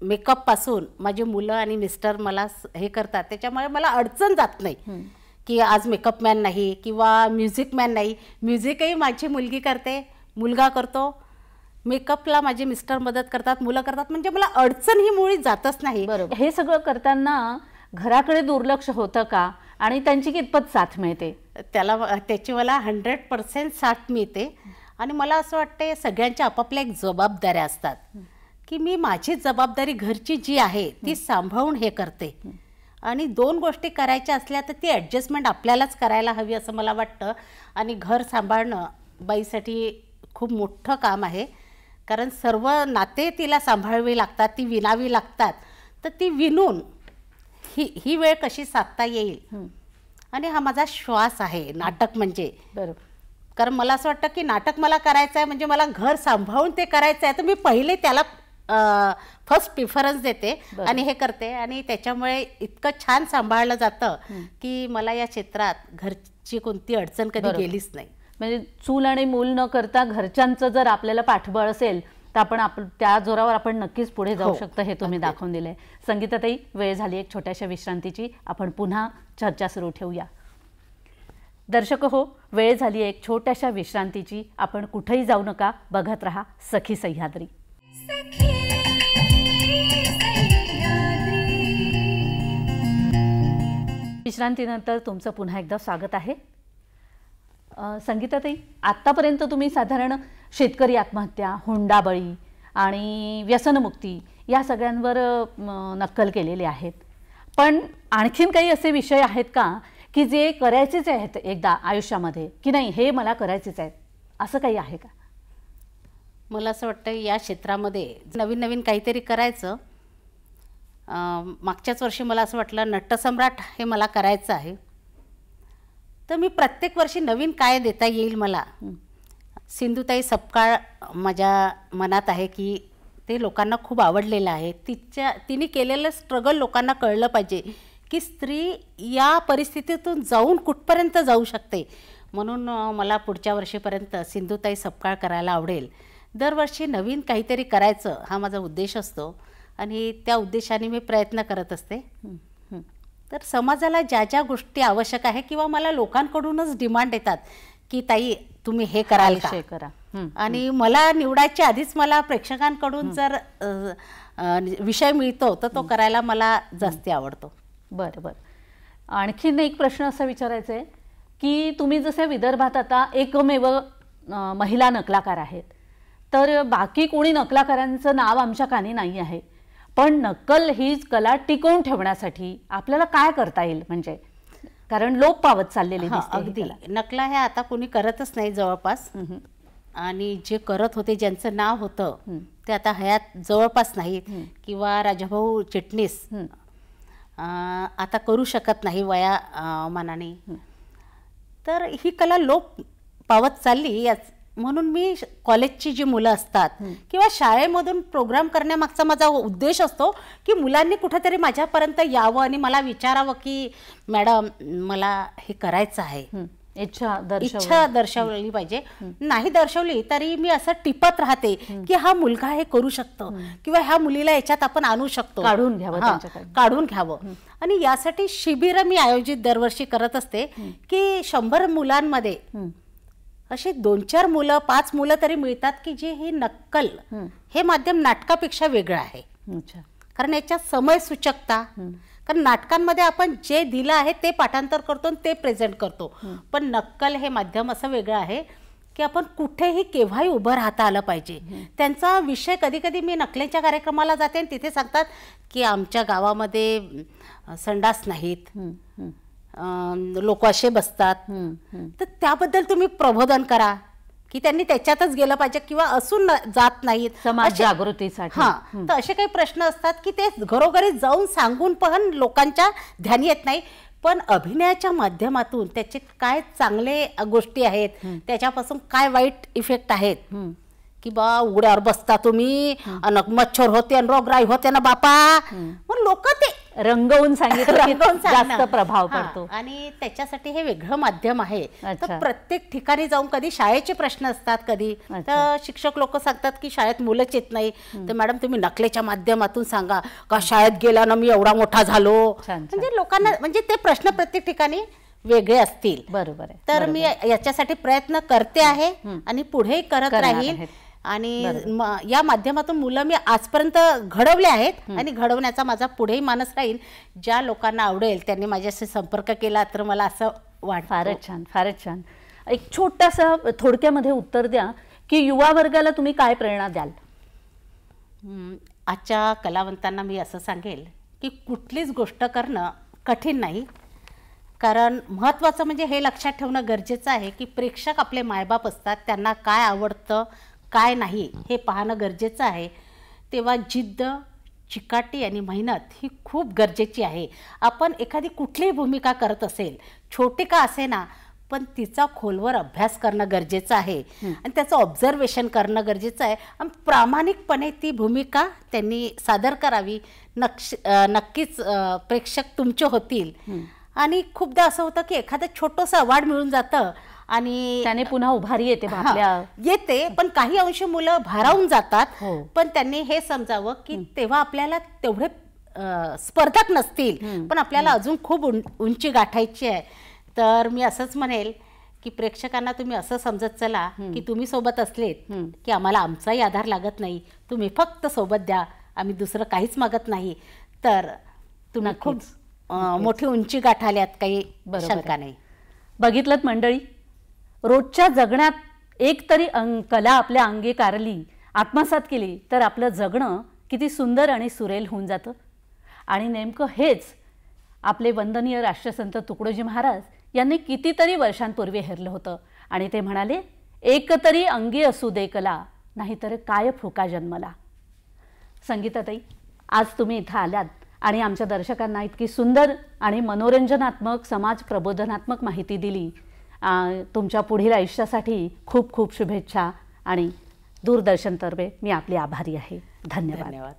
मेकअप पासून माझी मुलं आणि मिस्टर मला हे करतात. त्याच्यामुळे मला अडचण जात नाही की आज मेकअप मॅन नाही किंवा म्युझिक मॅन नाही. म्युझिकही माझी मुलगी करते, मुलगा करतो, मेकअपला माझे मिस्टर मदत करतात, मुलं करतात. म्हणजे मला अडचण ही मुळी जातच नाही. बरोबर. हे सगळं करताना घराकडे दुर्लक्ष होतं का आणि त्यांची कितपत साथ मिळते? त्याची मला 100% साथ मिळते. आणि मला असं वाटते सगळ्यांच्या आपापल्या एक जबाबदाऱ्या असतात की मी माझी जबाबदारी घरची जी आहे ती सांभाळून हे करते. आणि 2 गोष्टी करायच्या असल्या तर ती ॲडजस्टमेंट आपल्यालाच करायला हवी असं मला वाटतं. आणि घर सांभाळणं बाईसाठी खूप मोठं काम आहे, कारण सर्व नाते तिला सांभाळावी लागतात, ती विणावी लागतात. तर ती विणून ही वेळ कशी साधता येईल. आणि हा माझा श्वास आहे नाटक म्हणजे. बरोबर. कारण मला असं वाटतं की नाटक मला करायचं आहे म्हणजे मला घर सांभाळून ते करायचं आहे, तर मी पहिले त्याला फर्स्ट प्रिफरन्स देते आणि हे करते. आणि त्याच्यामुळे इतकं छान सांभाळलं जातं की मला या क्षेत्रात घरची कोणती अडचण कधी गेलीच नाही. म्हणजे चूल आणि मूल न करता घरच्यांचं जर आपल्याला पाठबळ असेल तर आपण त्या जोरावर आपण नक्कीच पुढे जाऊ शकतो, हे तुम्ही दाखवून दिलंय. संगीताताई, वेळ झाली एक छोट्याशा विश्रांतीची, आपण पुन्हा चर्चा सुरू ठेवूया. दर्शक हो, वेळ झाली एक छोट्याशा विश्रांतीची, आपण कुठेही जाऊ नका, बघत रहा सखी सह्याद्री. विश्रांतीनंतर तुमचं पुन्हा एकदा स्वागत आहे. संगीताताई, आत्तापर्यंत तुम्ही साधारण शेतकरी आत्महत्या, हुंडाबळी आणि व्यसनमुक्ती या सगळ्यांवर नक्कल केलेले आहेत. पण आणखीन काही असे विषय आहेत का की जे करायचेच आहेत एकदा आयुष्यामध्ये, की नाही हे मला करायचेच आहेत, असं काही आहे का? मला असं वाटतं या क्षेत्रामध्ये नवीन नवीन काहीतरी करायचं. मागच्याच वर्षी मला असं वाटलं नटसम्राट हे मला करायचं आहे, तर मी प्रत्येक वर्षी नवीन काय देता येईल मला सिंधुताई सपकाळ माझ्या मनात आहे की ते लोकांना खूप आवडलेलं आहे. तिने केलेलं स्ट्रगल लोकांना कळलं पाहिजे की स्त्री या परिस्थितीतून जाऊन कुठपर्यंत जाऊ शकते. म्हणून मला पुढच्या वर्षीपर्यंत सिंधुताई सपकाळ करायला आवडेल. दरवर्षी नवीन काहीतरी करायचं हा माझा उद्देश असतो आणि त्या उद्देशाने मी प्रयत्न करत असते. तर समाजाला ज्या ज्या गोष्टी आवश्यक आहे किंवा मला लोकांकडूनच डिमांड येतात की ताई तुम्ही हे कराल का करा, आणि मला निवडायच्या आधीच मला प्रेक्षकांकडून जर विषय मिळतो तर तो करायला मला जास्ती आवडतो. बरं बरं. आणखीन एक प्रश्न असा विचारायचा आहे की तुम्ही जसे विदर्भात आता एकमेव महिला नकलाकार आहेत, तर बाकी कोणी नकलाकारांचं नाव आमच्या कानी नाही आहे, पण नक्कल ही कला टिकवून ठेवण्यासाठी आपल्याला काय करता येईल? म्हणजे कारण लोप पावत चाललेली दिसते. अगदी नकला हे आता कोणी करतच नाही जवळपास, आणि जे करत होते ज्यांचं नाव होतं ते आता हयात जवळपास नाहीत किंवा राजाभाऊ चिटणीस आता करू शकत नाही वया मानाने. तर ही कला लोप पावत चालली. याच म्हणून मी कॉलेजची जी मुलं असतात किंवा शाळेमधून प्रोग्राम करण्यामागचा माझा उद्देश असतो की मुलांनी कुठेतरी माझ्यापर्यंत यावं आणि मला विचारावं की मॅडम मला हे करायचं आहे. इच्छा दर्शवली पाहिजे. नाही दर्शवली तरी मी असं टिपत राहते की हा मुलगा हे करू शकतो किंवा ह्या मुलीला याच्यात आपण आणू शकतो, काढून घ्यावं. आणि यासाठी शिबिरं मी आयोजित दरवर्षी करत असते की 100 मुलांमध्ये अशी 2-4 मुलं 5 मुलं तरी मिळतात की जे हे नक्कल हे माध्यम नाटकापेक्षा वेगळं आहे. कारण याच्यात समय सूचकता, कारण नाटकांमध्ये आपण जे दिलं आहे ते पाठांतर करतो आणि ते प्रेझेंट करतो, पण नक्कल हे माध्यम असं वेगळं आहे की आपण कुठेही केव्हाही उभं राहता आलं पाहिजे. त्यांचा विषय कधी कधी मी नकलेच्या कार्यक्रमाला जाते आणि तिथे सांगतात की आमच्या गावामध्ये संडास नाहीत, लोक असे बसतात, तर त्याबद्दल तुम्ही प्रबोधन करा की त्यांनी त्याच्यातच गेलं पाहिजे किंवा असून जात नाहीत समाज जागृतीसाठी. तर असे काही प्रश्न असतात की ते घरोघरी जाऊन सांगून पण लोकांच्या ध्यानी येत नाही. पण अभिनयाच्या माध्यमातून त्याचे काय चांगले गोष्टी आहेत, त्याच्यापासून काय वाईट इफेक्ट आहेत की बा उघड्यावर बसता तुम्ही अन मच्छर होते आणि रोगराई होते ना बापा, मग लोक ते रंगवून सांगितलं जास्त प्रभाव पडतो आणि त्याच्यासाठी हे वेगळं माध्यम आहे. तर प्रत्येक ठिकाणी जाऊन कधी शाळेचे प्रश्न असतात, कधी तर शिक्षक लोक सांगतात की शाळेत मुलंच येत नाही, तर मॅडम तुम्ही नकलेच्या माध्यमातून सांगा का शाळेत गेला ना मी एवढा मोठा झालो. म्हणजे लोकांना म्हणजे ते प्रश्न प्रत्येक ठिकाणी वेगळे असतील. बरोबर आहे. तर मी याच्यासाठी प्रयत्न करते आहे आणि पुढेही करत राहील. आणि या माध्यमातून मुलं मी आजपर्यंत घडवले आहेत आणि घडवण्याचा माझा पुढेही मानस राहील. ज्या लोकांना आवडेल त्यांनी माझ्याशी संपर्क केला तर मला असं वाटतं. फारच छान, फारच छान. एक छोटासा थोडक्यामध्ये उत्तर द्या की युवा वर्गाला तुम्ही काय प्रेरणा द्याल? आजच्या कलावंतांना मी असं सांगेल की कुठलीच गोष्ट करणं कठीण नाही, कारण महत्त्वाचं म्हणजे हे लक्षात ठेवणं गरजेचं आहे की प्रेक्षक आपले मायबाप असतात, त्यांना काय आवडतं काय नाही हे पाहणं गरजेचं आहे. तेव्हा जिद्द, चिकाटी आणि मेहनत ही खूप गरजेची आहे. आपण एखादी कुठलीही भूमिका करत असेल, छोटी का असेना, पण तिचा खोलवर अभ्यास करणं गरजेचं आहे आणि त्याचं ऑब्झर्वेशन करणं गरजेचं आहे आणि प्रामाणिकपणे ती भूमिका त्यांनी सादर करावी. नक्कीच प्रेक्षक तुमचे होतील. आणि खूपदा असं होतं की एखादं छोटंसं अवॉर्ड मिळून जातं आणि त्याने पुन्हा उभारी येते येते, पण काही अंश मुलं भारावून जातात. पण त्यांनी हे समजावं की तेव्हा आपल्याला तेवढे स्पर्धक नसतील, पण आपल्याला अजून खूप उंची गाठायची आहे. तर मी असंच म्हणेल की प्रेक्षकांना तुम्ही असं समजत चला की तुम्ही सोबत असलेत की आम्हाला आमचाही आधार लागत नाही, तुम्ही फक्त सोबत द्या, आम्ही दुसरं काहीच मागत नाही. तर तुम्ही खूप मोठी उंची गाठाल्यात, काही शंका नाही. बघितलं मंडळी, रोजच्या जगण्यात एक तरी कला आपल्या अंगी कारली, आत्मसात केली तर आपलं जगणं किती सुंदर आणि सुरेल होऊन जातं. आणि नेमकं हेच आपले वंदनीय राष्ट्रसंत तुकडोजी महाराज यांनी कितीतरी वर्षांपूर्वी हेरलं होतं आणि ते म्हणाले, एक तरी अंगी असू दे कला, नाहीतर काय फुका जन्मला. संगीताताई, आज तुम्ही इथं आल्यात आणि आमच्या दर्शकांना इतकी सुंदर आणि मनोरंजनात्मक, समाज प्रबोधनात्मक माहिती दिली तुमच्या पुढील आयुष्यासाठी खूप खूप शुभेच्छा आणि दूरदर्शनतर्फे मी आपली आभारी आहे. धन्यवाद.